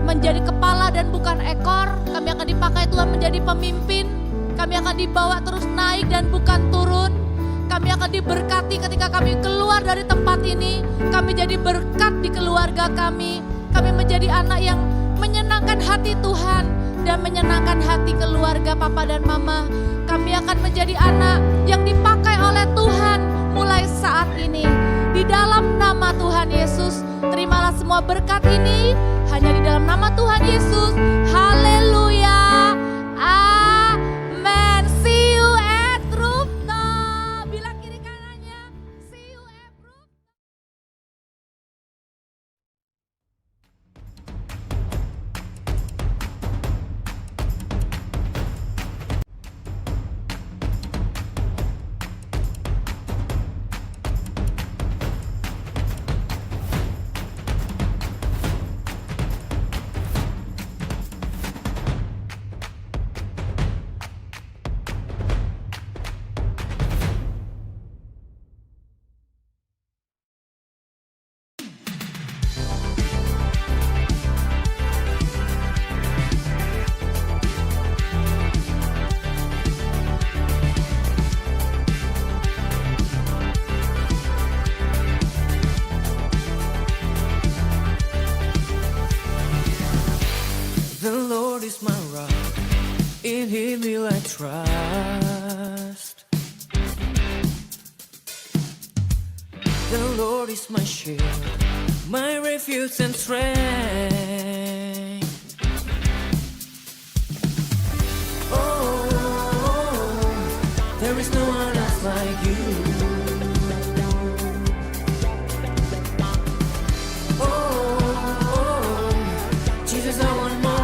menjadi kepala dan bukan ekor. Kami akan dipakai Tuhan menjadi pemimpin. Kami akan dibawa terus naik dan bukan turun. Kami akan diberkati ketika kami keluar dari tempat ini. Kami jadi berkat di keluarga kami. Kami menjadi anak yang menyenangkan hati Tuhan dan menyenangkan hati keluarga papa dan mama. Kami akan menjadi anak yang dipakai oleh Tuhan mulai saat ini. Di dalam nama Tuhan Yesus, terimalah semua berkat ini hanya di dalam nama Tuhan Yesus. Haleluya. Amen. See you at rooftop. Bilang kiri kanannya, see you at rooftop. The Lord is my rock, in Him will I trust. The Lord is my shield, my refuge and strength. Oh, there is no one else like you.